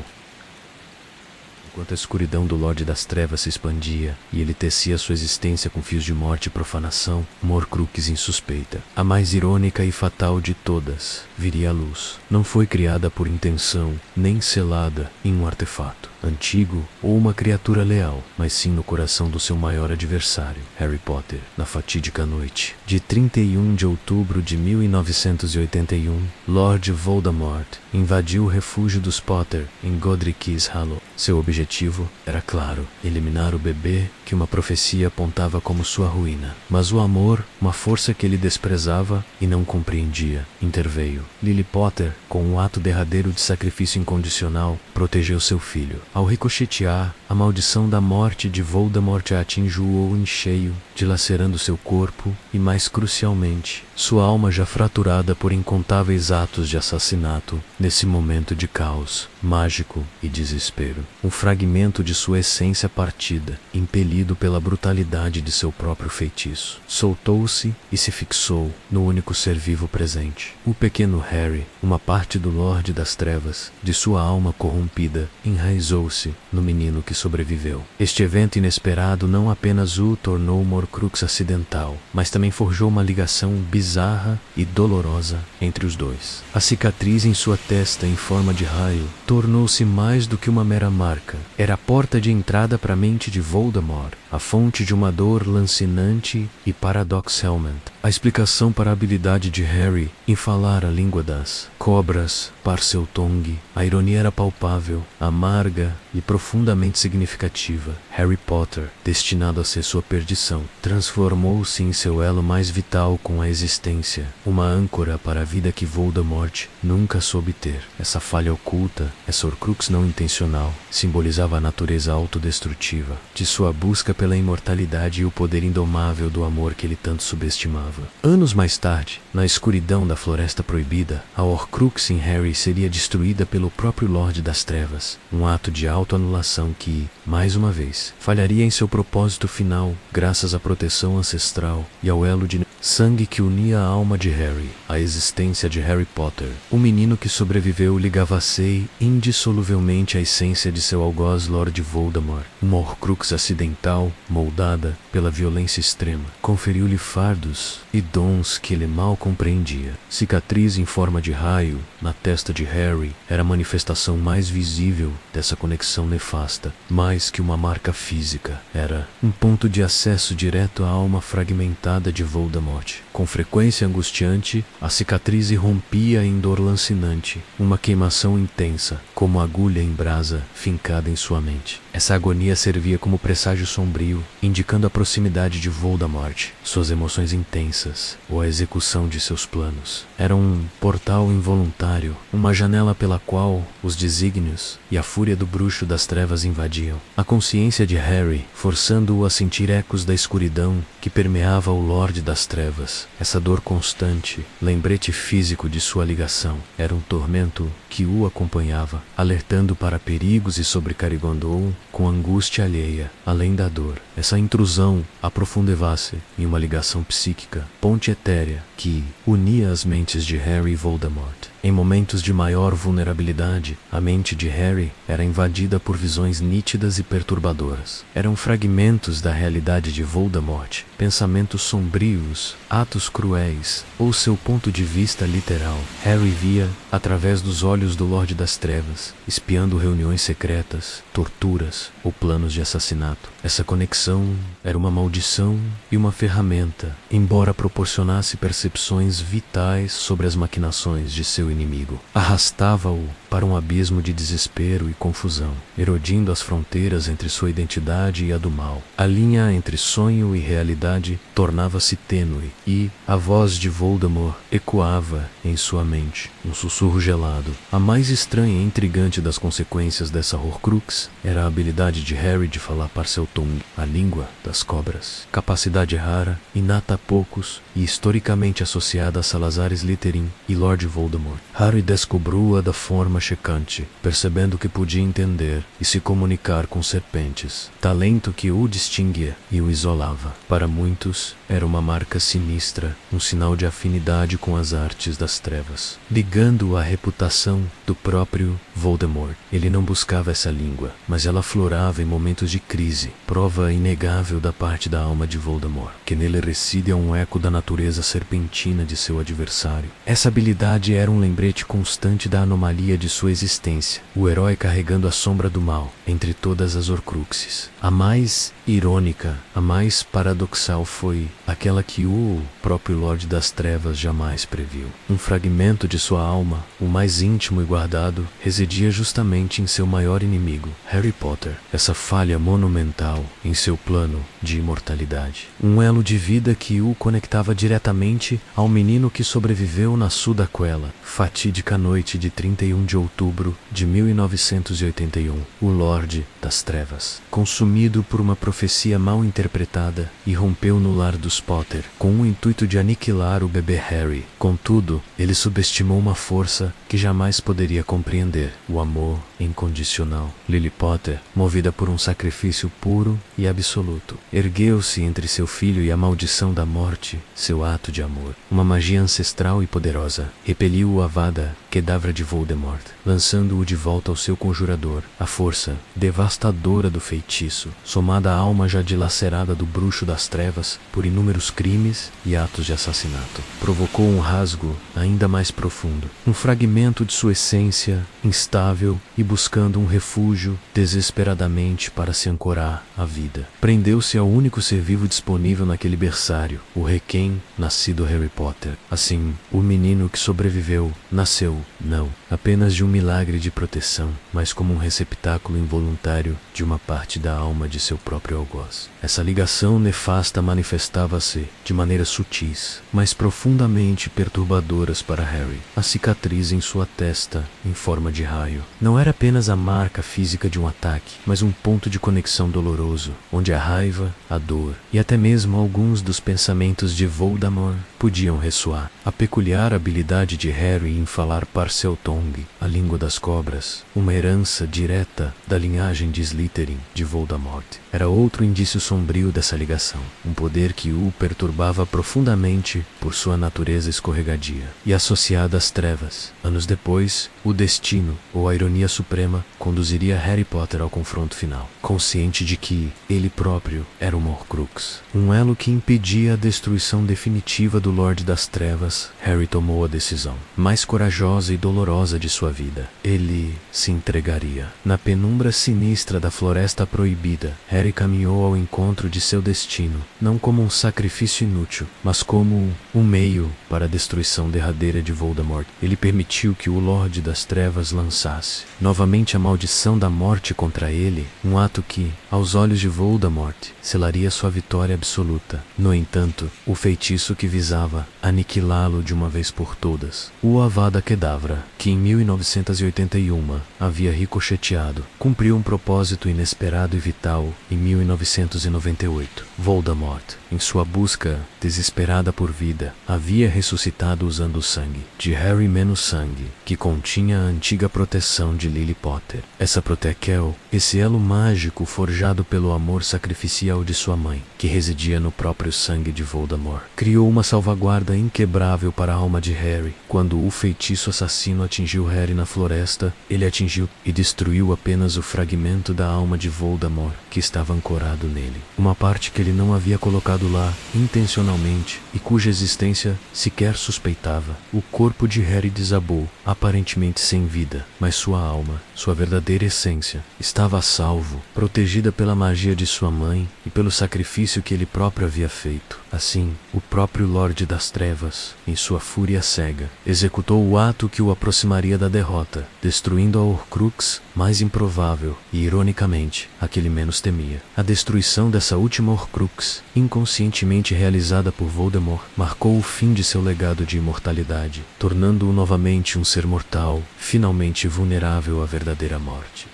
Enquanto a escuridão do Lorde das Trevas se expandia e ele tecia sua existência com fios de morte e profanação, uma Horcrux insuspeita, a mais irônica e fatal de todas, viria à luz. Não foi criada por intenção, nem selada em um artefato antigo ou uma criatura leal, mas sim no coração do seu maior adversário, Harry Potter. Na fatídica noite de 31 de outubro de 1981, Lord Voldemort invadiu o refúgio dos Potter em Godric's Hollow. Seu objetivo era claro: eliminar o bebê que uma profecia apontava como sua ruína. Mas o amor, uma força que ele desprezava e não compreendia, interveio. Lily Potter, com um ato derradeiro de sacrifício incondicional, protegeu seu filho. Ao ricochetear, a maldição da morte de Voldemort a atingiu em cheio, dilacerando seu corpo e, mais crucialmente, sua alma já fraturada por incontáveis atos de assassinato. Nesse momento de caos, mágico e desespero, um fragmento de sua essência partida, impelido pela brutalidade de seu próprio feitiço, soltou-se e se fixou no único ser vivo presente. O pequeno Harry, uma parte do Lorde das Trevas, de sua alma corrompida, enraizou-se no menino que sobreviveu. Este evento inesperado não apenas o tornou uma Horcrux acidental, mas também forjou uma ligação bizarra e dolorosa entre os dois. A cicatriz em sua testa em forma de raio tornou-se mais do que uma mera marca. Era a porta de entrada para a mente de Voldemort, a fonte de uma dor lancinante e paradoxalmente a explicação para a habilidade de Harry em falar a língua das cobras, Parseltongue. A ironia era palpável, amarga e profundamente significativa. Harry Potter, destinado a ser sua perdição, transformou-se em seu elo mais vital com a existência, uma âncora para a vida que Voldemort nunca soube ter. Essa falha oculta, essa Horcrux não intencional, simbolizava a natureza autodestrutiva de sua busca pela imortalidade e o poder indomável do amor que ele tanto subestimava. Anos mais tarde, na escuridão da Floresta Proibida, a Horcrux em Harry seria destruída pelo próprio Lorde das Trevas, um ato de autoanulação que, mais uma vez, falharia em seu propósito final, graças à proteção ancestral e ao elo de sangue que unia a alma de Harry, a existência de Harry Potter. O menino que sobreviveu ligava-se indissoluvelmente à essência de seu algoz Lord Voldemort. Uma Horcrux acidental, moldada pela violência extrema, conferiu-lhe fardos e dons que ele mal compreendia. Cicatriz em forma de raio na testa de Harry era a manifestação mais visível dessa conexão nefasta. Mais que uma marca física, era um ponto de acesso direto à alma fragmentada de Voldemort. Com frequência angustiante, a cicatriz irrompia em dor lancinante, uma queimação intensa, como agulha em brasa fincada em sua mente. Essa agonia servia como presságio sombrio, indicando a proximidade de Voldemort, suas emoções intensas ou a execução de seus planos. Era um portal involuntário, uma janela pela qual os desígnios e a fúria do bruxo das trevas invadiam a consciência de Harry, forçando-o a sentir ecos da escuridão que permeava o Lorde das Trevas. Essa dor constante, lembrete físico de sua ligação, era um tormento que o acompanhava, alertando para perigos e sobrecarregando-o com angústia alheia, além da dor. Essa intrusão aprofundava-se em uma ligação psíquica, ponte etérea, que unia as mentes de Harry e Voldemort. Em momentos de maior vulnerabilidade, a mente de Harry era invadida por visões nítidas e perturbadoras. Eram fragmentos da realidade de Voldemort, pensamentos sombrios, atos cruéis, ou seu ponto de vista literal. Harry via, através dos olhos do Lorde das Trevas, espiando reuniões secretas, torturas ou planos de assassinato. Essa conexão era uma maldição e uma ferramenta, embora proporcionasse percepções vitais sobre as maquinações de seu inimigo. Arrastava-o para um abismo de desespero e confusão, erodindo as fronteiras entre sua identidade e a do mal. A linha entre sonho e realidade tornava-se tênue e a voz de Voldemort ecoava em sua mente, um sussurro gelado. A mais estranha e intrigante das consequências dessa Horcrux era a habilidade de Harry de falar Parseltongue, a língua das cobras. Capacidade rara, inata a poucos e historicamente associada a Salazar Slytherin e Lord Voldemort. Harry descobriu-a da forma checante, percebendo que podia entender e se comunicar com serpentes, talento que o distinguia e o isolava. Para muitos, era uma marca sinistra, um sinal de afinidade com as artes das trevas, ligando-o à reputação do próprio Voldemort. Ele não buscava essa língua, mas ela aflorava em momentos de crise, prova inegável da parte da alma de Voldemort, que nele reside um eco da natureza serpentina de seu adversário. Essa habilidade era um lembrete constante da anomalia de sua existência, o herói carregando a sombra do mal entre todas as Horcruxes. A mais irônica, a mais paradoxal foi aquela que o próprio Lorde das Trevas jamais previu. Um fragmento de sua alma, o mais íntimo e guardado, residia justamente em seu maior inimigo, Harry Potter. Essa falha monumental em seu plano de imortalidade. Um elo de vida que o conectava diretamente ao menino que sobreviveu na Sudaquela, fatídica noite de 31 de outubro de 1981, o Lorde das Trevas, consumido por uma profecia mal interpretada, irrompeu no lar dos Potter, com o intuito de aniquilar o bebê Harry. Contudo, ele subestimou uma força que jamais poderia compreender, o amor incondicional. Lily Potter, movida por um sacrifício puro e absoluto, ergueu-se entre seu filho e a maldição da morte, seu ato de amor. Uma magia ancestral e poderosa repeliu o Avada Kedavra de Voldemort, lançando-o de volta ao seu conjurador. A força devastadora do feitiço, somada à alma já dilacerada do bruxo das trevas por inúmeros crimes e atos de assassinato, provocou um rasgo ainda mais profundo, um fragmento de sua essência instável e buscando um refúgio desesperadamente para se ancorar à vida. Prendeu-se ao único ser vivo disponível naquele berçário, o recém-nascido Harry Potter. Assim, o menino que sobreviveu nasceu, não apenas de um milagre de proteção, mas como um receptáculo involuntário de uma parte da alma de seu próprio algoz. Essa ligação nefasta manifestava-se de maneiras sutis, mas profundamente perturbadoras para Harry. A cicatriz em sua testa, em forma de raio, não era apenas a marca física de um ataque, mas um ponto de conexão doloroso, onde a raiva, a dor e até mesmo alguns dos pensamentos de Voldemort podiam ressoar. A peculiar habilidade de Harry em falar Parseltongue, a língua das cobras, uma herança direta da linhagem de Slytherin de Voldemort, era outro indício sombrio dessa ligação, um poder que o perturbava profundamente por sua natureza escorregadia e associada às trevas. Anos depois, o destino, ou a ironia suprema, conduziria Harry Potter ao confronto final, consciente de que ele próprio era uma Horcrux, um elo que impedia a destruição definitiva do Lorde das Trevas. Harry tomou a decisão mais corajosa e dolorosa de sua vida. Ele se entregaria. Na penumbra sinistra da Floresta Proibida, Harry caminhou ao encontro de seu destino, não como um sacrifício inútil, mas como um meio para a destruição derradeira de Voldemort. Ele permitiu que o Lorde das Trevas lançasse novamente a maldição da morte contra ele, um ato que, aos olhos de Voldemort, selaria sua vitória absoluta. No entanto, o feitiço que visava aniquilá-lo de uma vez por todas, o Avada Kedavra, que em 1981 havia ricocheteado, cumpriu um propósito inesperado e vital em 1998. Voldemort, em sua busca desesperada por vida, havia ressuscitado usando o sangue de Harry menos sangue, que continha a antiga proteção de Lily Potter. Essa Protekel, esse elo mágico forjado pelo amor sacrificial de sua mãe, que residia no próprio sangue de Voldemort, criou uma salvação salvaguarda inquebrável para a alma de Harry. Quando o feitiço assassino atingiu Harry na floresta, ele atingiu e destruiu apenas o fragmento da alma de Voldemort que estava ancorado nele. Uma parte que ele não havia colocado lá intencionalmente e cuja existência sequer suspeitava. O corpo de Harry desabou, aparentemente sem vida, mas sua alma, sua verdadeira essência, estava a salvo, protegida pela magia de sua mãe e pelo sacrifício que ele próprio havia feito. Assim, o próprio Lorde das Trevas, em sua fúria cega, executou o ato que o aproximaria da derrota, destruindo a Horcrux mais improvável e, ironicamente, a que ele menos temia. A destruição dessa última Horcrux, inconscientemente realizada por Voldemort, marcou o fim de seu legado de imortalidade, tornando-o novamente um ser mortal, finalmente vulnerável à verdadeira morte.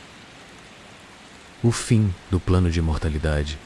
O fim do plano de imortalidade.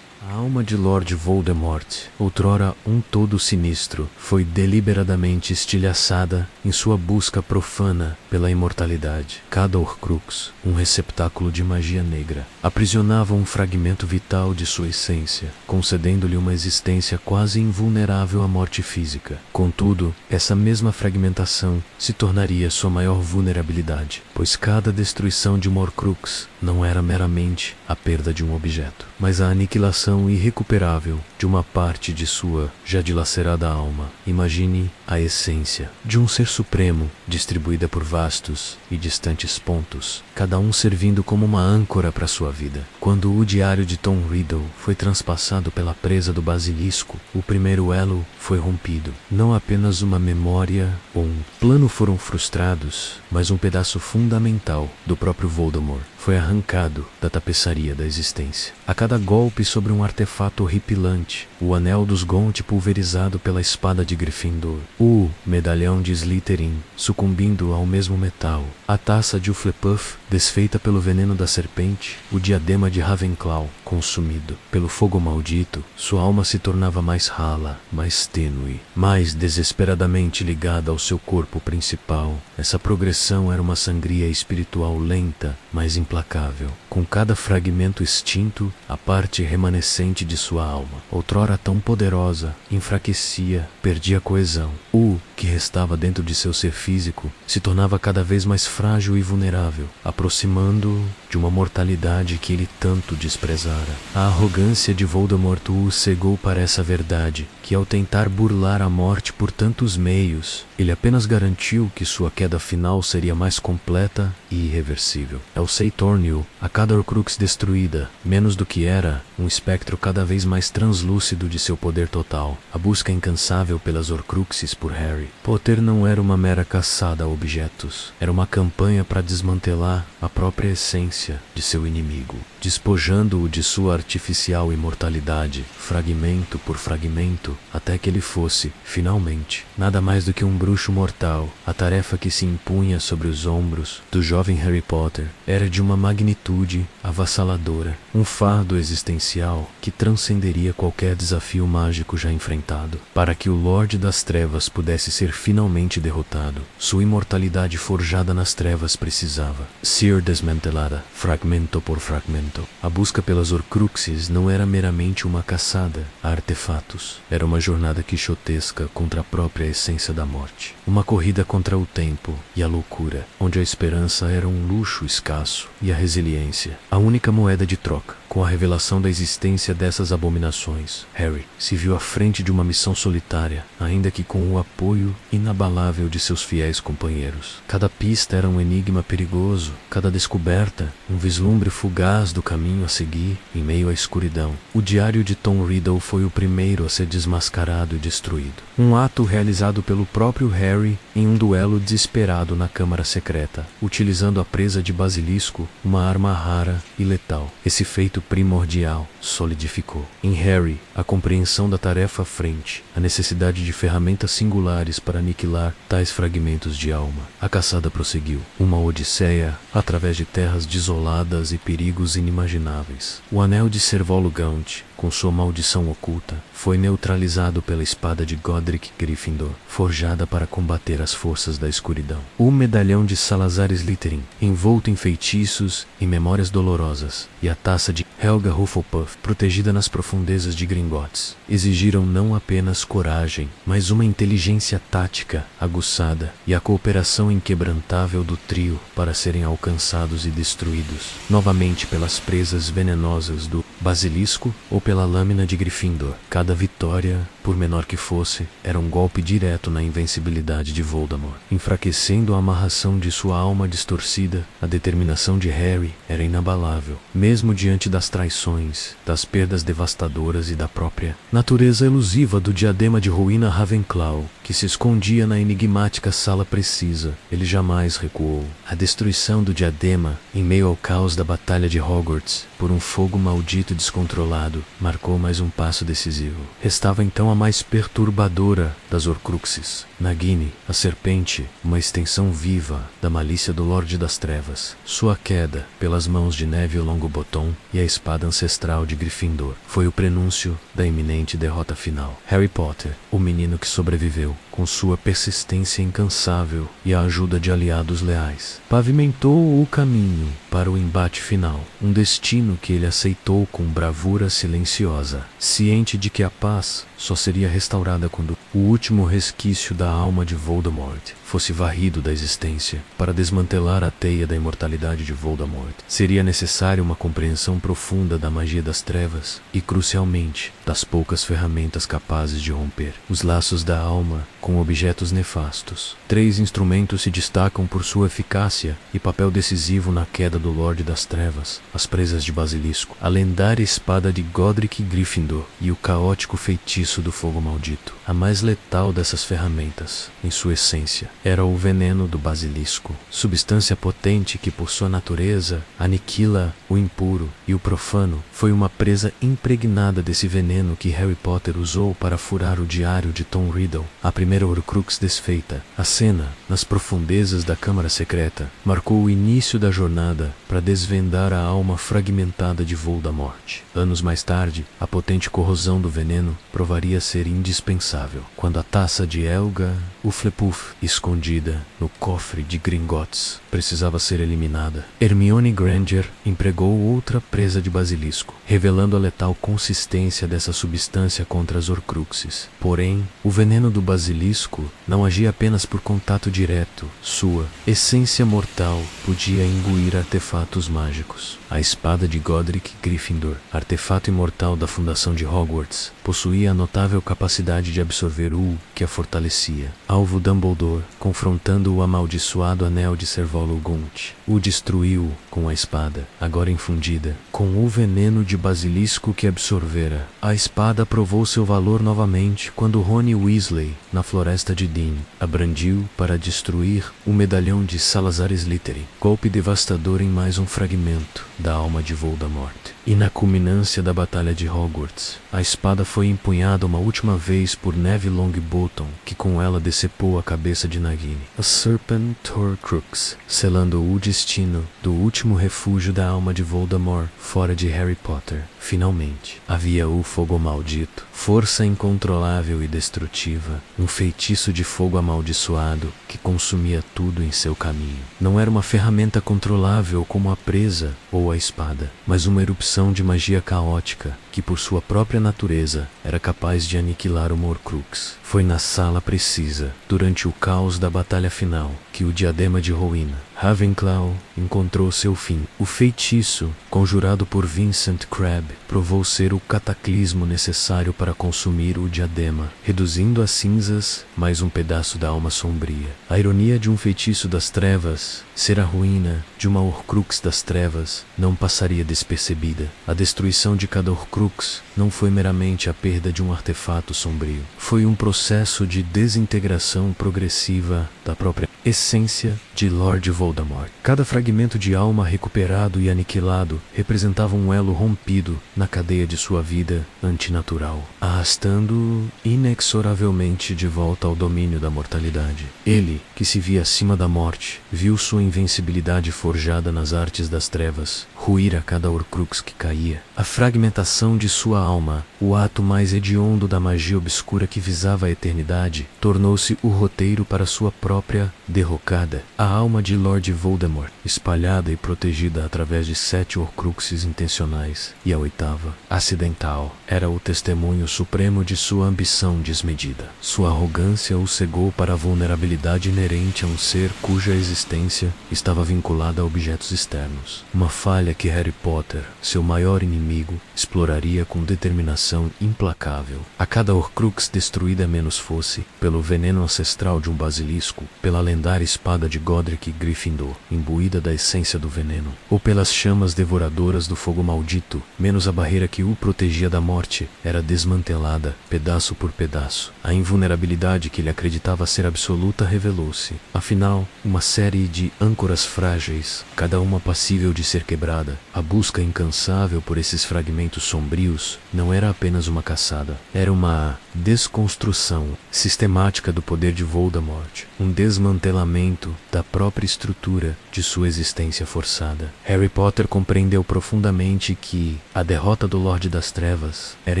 A alma de Lord Voldemort, outrora um todo sinistro, foi deliberadamente estilhaçada em sua busca profana pela imortalidade. Cada Horcrux, um receptáculo de magia negra, aprisionava um fragmento vital de sua essência, concedendo-lhe uma existência quase invulnerável à morte física. Contudo, essa mesma fragmentação se tornaria sua maior vulnerabilidade, pois cada destruição de uma Horcrux não era meramente a perda de um objeto, mas a aniquilação irrecuperável de uma parte de sua já dilacerada alma. Imagine a essência de um ser supremo, distribuída por vastos e distantes pontos, cada um servindo como uma âncora para sua vida. Quando o diário de Tom Riddle foi transpassado pela presa do basilisco, o primeiro elo foi rompido. Não apenas uma memória ou um plano foram frustrados, mas um pedaço fundamental do próprio Voldemort foi arrancado da tapeçaria da existência. A cada golpe sobre um artefato horripilante, o anel dos Gaunt pulverizado pela espada de Gryffindor, o medalhão de Slytherin sucumbindo ao mesmo metal, a taça de Hufflepuff desfeita pelo veneno da serpente, o diadema de Ravenclaw consumido pelo fogo maldito, sua alma se tornava mais rala, mais tênue, mais desesperadamente ligada ao seu corpo principal. Essa progressão era uma sangria espiritual lenta, mas implacável. Com cada fragmento extinto, a parte remanescente de sua alma, outrora tão poderosa, enfraquecia, perdia coesão. O que restava dentro de seu ser físico se tornava cada vez mais frágil e vulnerável, aproximando-o de uma mortalidade que ele tanto desprezara. A arrogância de Voldemort o cegou para essa verdade, que ao tentar burlar a morte por tantos meios, ele apenas garantiu que sua queda final seria mais completa e irreversível. Ao Seitornil, a cada Horcrux destruída, menos do que era, um espectro cada vez mais translúcido de seu poder total. A busca incansável pelas Horcruxes por Harry Potter não era uma mera caçada a objetos, era uma campanha para desmantelar a própria essência de seu inimigo, despojando-o de sua artificial imortalidade, fragmento por fragmento, até que ele fosse, finalmente, nada mais do que um bruxo mortal. A tarefa que se impunha sobre os ombros do jovem Harry Potter era de uma magnitude avassaladora, um fardo existencial que transcenderia qualquer desafio mágico já enfrentado. Para que o Lorde das Trevas pudesse ser finalmente derrotado, sua imortalidade forjada nas trevas precisava ser desmantelada, fragmento por fragmento. A busca pelas Horcruxes não era meramente uma caçada a artefatos, era uma jornada quixotesca contra a própria essência da morte, uma corrida contra o tempo e a loucura, onde a esperança era um luxo escasso e a resiliência a única moeda de troca. Com a revelação da existência dessas abominações, Harry se viu à frente de uma missão solitária, ainda que com o apoio inabalável de seus fiéis companheiros. Cada pista era um enigma perigoso, cada descoberta um vislumbre fugaz do caminho a seguir em meio à escuridão. O diário de Tom Riddle foi o primeiro a ser desmascarado e destruído. Um ato realizado pelo próprio Harry em um duelo desesperado na Câmara Secreta, utilizando a presa de Basilisco, uma arma rara e letal. Esse feito primordial solidificou em Harry a compreensão da tarefa à frente, a necessidade de ferramentas singulares para aniquilar tais fragmentos de alma. A caçada prosseguiu, uma odisseia através de terras desoladas e perigos inimagináveis. O anel de Servolo Gaunt, com sua maldição oculta, foi neutralizado pela espada de Godric Gryffindor, forjada para combater as forças da escuridão. O medalhão de Salazar Slytherin, envolto em feitiços e memórias dolorosas, e a taça de Helga Hufflepuff, protegida nas profundezas de Gringotts, exigiram não apenas apenas coragem, mas uma inteligência tática aguçada e a cooperação inquebrantável do trio para serem alcançados e destruídos novamente pelas presas venenosas do basilisco ou pela lâmina de Gryffindor. Cada vitória, por menor que fosse, era um golpe direto na invencibilidade de Voldemort. Enfraquecendo a amarração de sua alma distorcida, a determinação de Harry era inabalável, mesmo diante das traições, das perdas devastadoras e da própria natureza elusiva do diadema de ruína Ravenclaw, que se escondia na enigmática sala precisa. Ele jamais recuou. A destruição do diadema, em meio ao caos da batalha de Hogwarts, por um fogo maldito e descontrolado, marcou mais um passo decisivo. Restava então a mais perturbadora das Horcruxes, Nagini, a serpente, uma extensão viva da malícia do Lorde das Trevas. Sua queda pelas mãos de Neville Longbottom e a espada ancestral de Gryffindor foi o prenúncio da iminente derrota final. Harry Potter, o menino que sobreviveu, com sua persistência incansável e a ajuda de aliados leais, pavimentou o caminho para o embate final, um destino que ele aceitou com bravura silenciosa, ciente de que a paz só seria restaurada quando o último resquício da alma de Voldemort fosse varrido da existência. Para desmantelar a teia da imortalidade de Voldemort, seria necessária uma compreensão profunda da magia das trevas e, crucialmente, das poucas ferramentas capazes de romper os laços da alma com objetos nefastos. 3 instrumentos se destacam por sua eficácia e papel decisivo na queda do Lorde das Trevas: as presas de Basilisco, a lendária espada de Godric Gryffindor e o caótico feitiço do fogo maldito. A mais letal dessas ferramentas, em sua essência, era o veneno do basilisco, substância potente que por sua natureza aniquila o impuro e o profano. Foi uma presa impregnada desse veneno que Harry Potter usou para furar o diário de Tom Riddle, a primeira Horcrux desfeita. A cena, nas profundezas da Câmara Secreta, marcou o início da jornada para desvendar a alma fragmentada de Voldemort. Anos mais tarde, a potente corrosão do veneno provaria ser indispensável, quando a taça de Helga Hufflepuff, escondida no cofre de Gringotts, precisava ser eliminada. Hermione Granger empregou outra presa de basilisco, revelando a letal consistência dessa substância contra as Horcruxes. Porém, o veneno do basilisco não agia apenas por contato direto. Sua essência mortal podia imbuir artefatos mágicos. A espada de Godric Gryffindor, artefato imortal da fundação de Hogwarts, possuía a notável capacidade de absorver o que a fortalecia. Alvo Dumbledore, confrontando o amaldiçoado anel de Servolo-Gunt, o destruiu com a espada, agora infundida, com o veneno de basilisco que absorvera. A espada provou seu valor novamente quando Rony Weasley, na floresta de Dean, a brandiu para destruir o medalhão de Salazar Slytherin, golpe devastador em mais um fragmento da alma de Voldemort. E na culminância da batalha de Hogwarts, a espada foi empunhada uma última vez por Neville Longbottom, que com ela decepou a cabeça de Nagini, a Serpent Horcrux, selando o destino do último refúgio da alma de Voldemort fora de Harry Potter. Finalmente, havia o fogo maldito, força incontrolável e destrutiva, um feitiço de fogo amaldiçoado que consumia tudo em seu caminho. Não era uma ferramenta controlável como a presa ou a espada, mas uma erupção de magia caótica que por sua própria natureza era capaz de aniquilar uma Horcrux. Foi na sala precisa, durante o caos da batalha final, que o diadema de Rowena Ravenclaw encontrou seu fim. O feitiço, conjurado por Vincent Crabbe, provou ser o cataclismo necessário para consumir o diadema, reduzindo a cinzas mais um pedaço da alma sombria. A ironia de um feitiço das trevas ser a ruína de uma Horcrux das trevas não passaria despercebida. A destruição de cada Horcrux não foi meramente a perda de um artefato sombrio. Foi um processo de desintegração progressiva da própria essência de Lord Voldemort. Cada fragmento de alma recuperado e aniquilado representava um elo rompido na cadeia de sua vida antinatural, arrastando-o inexoravelmente de volta ao domínio da mortalidade. Ele, que se via acima da morte, viu sua invencibilidade forjada nas artes das trevas, ruir a cada Horcrux que caía. A fragmentação de sua alma, o ato mais hediondo da magia obscura que visava a eternidade, tornou-se o roteiro para sua própria derrocada. A alma de Lord Voldemort, espalhada e protegida através de 7 Horcruxes intencionais, e a 8ª, acidental, era o testemunho supremo de sua ambição desmedida. Sua arrogância o cegou para a vulnerabilidade inerente a um ser cuja existência estava vinculada a objetos externos. Uma falha que Harry Potter, seu maior inimigo, exploraria com determinação implacável. A cada Horcrux destruída menos fosse, pelo veneno ancestral de um basilisco, pela lendária espada de Godric Gryffindor, imbuída da essência do veneno, ou pelas chamas devoradoras do fogo maldito, menos a barreira que o protegia da morte, era desmantelada, pedaço por pedaço. A invulnerabilidade que ele acreditava ser absoluta revelou-se. Afinal, uma série de âncoras frágeis, cada uma passível de ser quebrada. A busca incansável por esses fragmentos sombrios não era apenas uma caçada, era uma desconstrução sistemática do poder de Voldemort, um desmantelamento da própria estrutura de sua existência forçada. Harry Potter compreendeu profundamente que a derrota do Lorde das Trevas era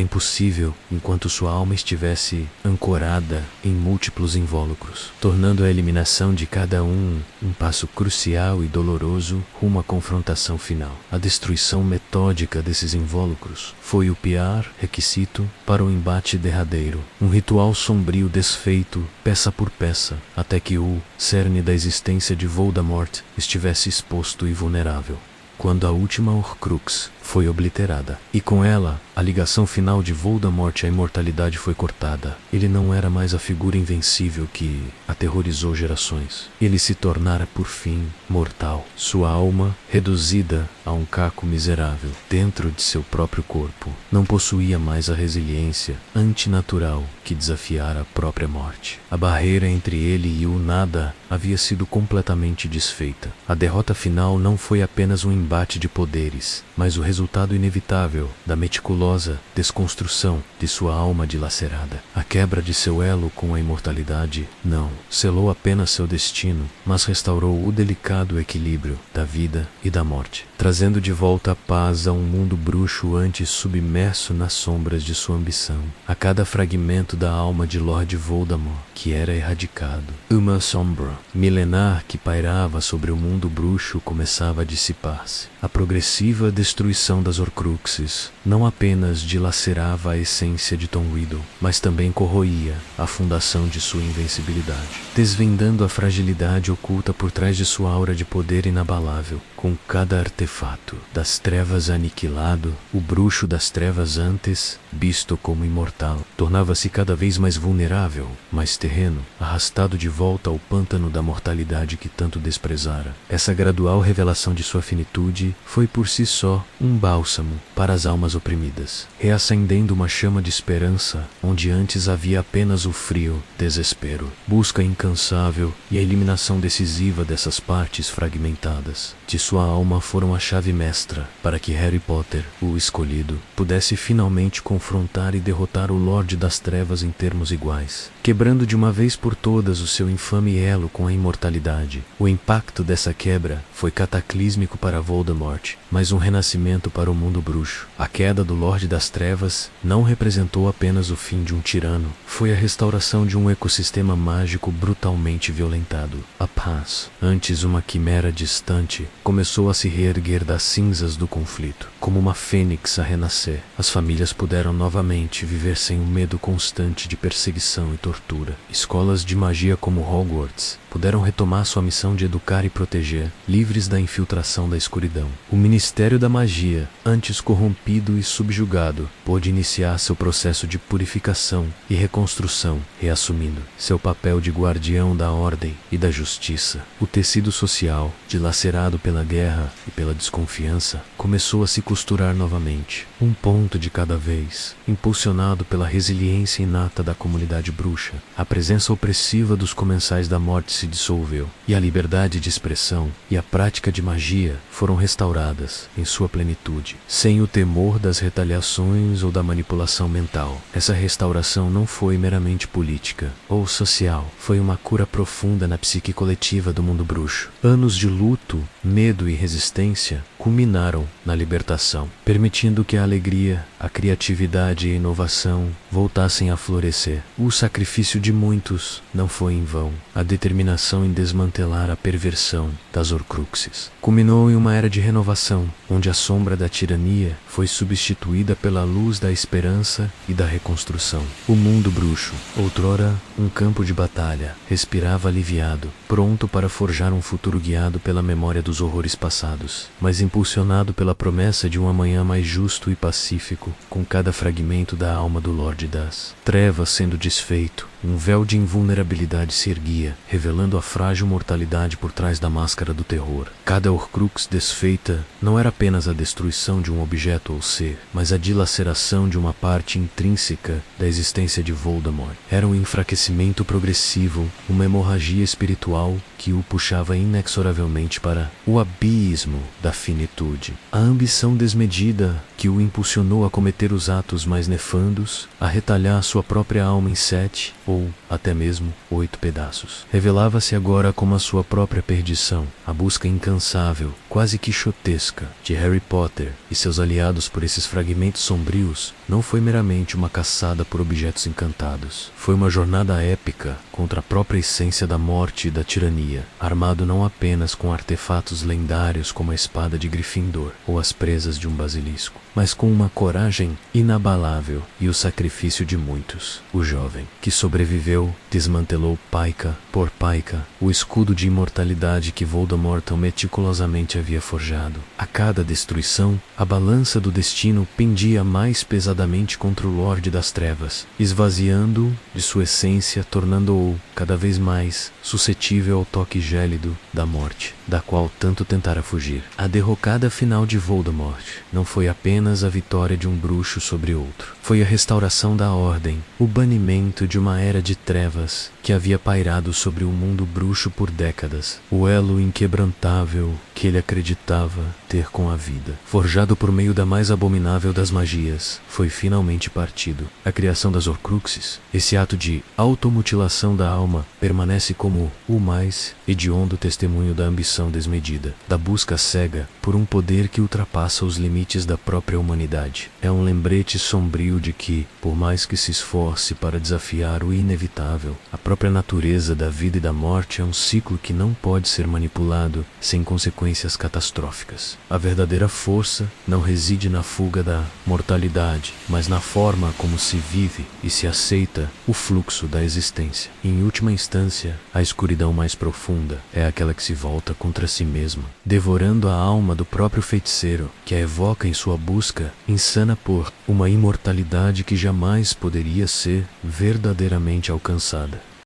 impossível enquanto sua alma estivesse ancorada em múltiplos invólucros, tornando a eliminação de cada um passo crucial e doloroso rumo à confrontação final. A destruição metódica desses invólucros foi o pior requisito para o embate derradeiro, um ritual sombrio desfeito peça por peça, até que o cerne da existência de Voldemort estivesse exposto e vulnerável. Quando a última Horcrux foi obliterada, e com ela, a ligação final de Voldemort à imortalidade foi cortada. Ele não era mais a figura invencível que aterrorizou gerações. Ele se tornara, por fim, mortal. Sua alma, reduzida a um caco miserável dentro de seu próprio corpo, não possuía mais a resiliência antinatural que desafiara a própria morte. A barreira entre ele e o nada havia sido completamente desfeita. A derrota final não foi apenas um embate de poderes, mas o resultado inevitável da meticulosa desconstrução de sua alma dilacerada. A quebra de seu elo com a imortalidade não selou apenas seu destino, mas restaurou o delicado equilíbrio da vida e da morte, trazendo de volta a paz a um mundo bruxo antes submerso nas sombras de sua ambição. A cada fragmento da alma de Lord Voldemort que era erradicado, uma sombra milenar que pairava sobre o mundo bruxo começava a dissipar-se. A progressiva destruição das Horcruxes não apenas dilacerava a essência de Tom Riddle, mas também corroía a fundação de sua invencibilidade, desvendando a fragilidade oculta por trás de sua aura de poder inabalável. Com cada artefato das trevas aniquilado, o bruxo das trevas antes, visto como imortal, tornava-se cada vez mais vulnerável, mais terreno, arrastado de volta ao pântano da mortalidade que tanto desprezara. Essa gradual revelação de sua finitude foi por si só um bálsamo para as almas oprimidas, reacendendo uma chama de esperança onde antes havia apenas o frio desespero, busca incansável e a eliminação decisiva dessas partes fragmentadas de sua alma foram a chave mestra para que Harry Potter, o escolhido, pudesse finalmente confrontar e derrotar o Lorde das Trevas em termos iguais, quebrando de uma vez por todas o seu infame elo com a imortalidade. O impacto dessa quebra foi cataclísmico para Voldemort, mas um renascimento para o mundo bruxo. A queda do Lorde das Trevas não representou apenas o fim de um tirano, foi a restauração de um ecossistema mágico brutalmente violentado. A paz, antes uma quimera distante, começou a se reerguer das cinzas do conflito. Como uma fênix a renascer, as famílias puderam novamente viver sem o medo constante de perseguição e tortura. Escolas de magia como Hogwarts puderam retomar sua missão de educar e proteger, livres da infiltração da escuridão. O Ministério da Magia, antes corrompido e subjugado, pôde iniciar seu processo de purificação e reconstrução, reassumindo seu papel de guardião da ordem e da justiça. O tecido social, dilacerado pela guerra e pela desconfiança, começou a se costurar novamente, um ponto de cada vez. depois, impulsionado pela resiliência inata da comunidade bruxa, a presença opressiva dos comensais da morte se dissolveu, e a liberdade de expressão e a prática de magia foram restauradas em sua plenitude, sem o temor das retaliações ou da manipulação mental. Essa restauração não foi meramente política ou social, foi uma cura profunda na psique coletiva do mundo bruxo. Anos de luto, medo e resistência culminaram na libertação, permitindo que a alegria, a criatividade e a inovação voltassem a florescer. O sacrifício de muitos não foi em vão. A determinação em desmantelar a perversão das Horcruxes culminou em uma era de renovação, onde a sombra da tirania foi substituída pela luz da esperança e da reconstrução. O mundo bruxo, outrora um campo de batalha, respirava aliviado, pronto para forjar um futuro guiado pela memória dos horrores passados, mas impulsionado pela promessa de um amanhã mais justo e pacífico, com cada fragmento da alma do Lorde das Trevas sendo desfeito. Um véu de invulnerabilidade se erguia, revelando a frágil mortalidade por trás da máscara do terror. Cada Horcrux desfeita não era apenas a destruição de um objeto ou ser, mas a dilaceração de uma parte intrínseca da existência de Voldemort. Era um enfraquecimento progressivo, uma hemorragia espiritual que o puxava inexoravelmente para o abismo da finitude. A ambição desmedida que o impulsionou a cometer os atos mais nefandos, a retalhar sua própria alma em 7 ou até mesmo 8 pedaços. Revelava-se agora como a sua própria perdição, a busca incansável, quase quixotesca, de Harry Potter e seus aliados por esses fragmentos sombrios não foi meramente uma caçada por objetos encantados. Foi uma jornada épica contra a própria essência da morte e da tirania, armado não apenas com artefatos lendários como a espada de Gryffindor ou as presas de um basilisco, mas com uma coragem inabalável e o sacrifício de muitos. O jovem, que sobreviveu, desmantelou paica por paica o escudo de imortalidade que Voldemort tão meticulosamente havia forjado. A cada destruição, a balança do destino pendia mais pesadamente contra o Lorde das Trevas, esvaziando-o de sua essência, tornando-o cada vez mais suscetível ao toque gélido da morte, da qual tanto tentara fugir. A derrocada final de Voldemort não foi apenas a vitória de um bruxo sobre outro. Foi a restauração da ordem, o banimento de uma era de trevas que havia pairado sobre o mundo bruxo por décadas, o elo inquebrantável que ele acreditava ter com a vida, forjado por meio da mais abominável das magias, foi finalmente partido. A criação das Horcruxes, esse ato de automutilação da alma, permanece como o mais hediondo testemunho da ambição desmedida, da busca cega por um poder que ultrapassa os limites da própria humanidade. É um lembrete sombrio de que, por mais que se esforce para desafiar o inevitável, a própria natureza da vida e da morte é um ciclo que não pode ser manipulado sem consequências catastróficas. A verdadeira força não reside na fuga da mortalidade, mas na forma como se vive e se aceita o fluxo da existência. Em última instância, a escuridão mais profunda é aquela que se volta contra si mesma, devorando a alma do próprio feiticeiro, que a evoca em sua busca insana por uma imortalidade que jamais poderia ser verdadeiramente alcançada.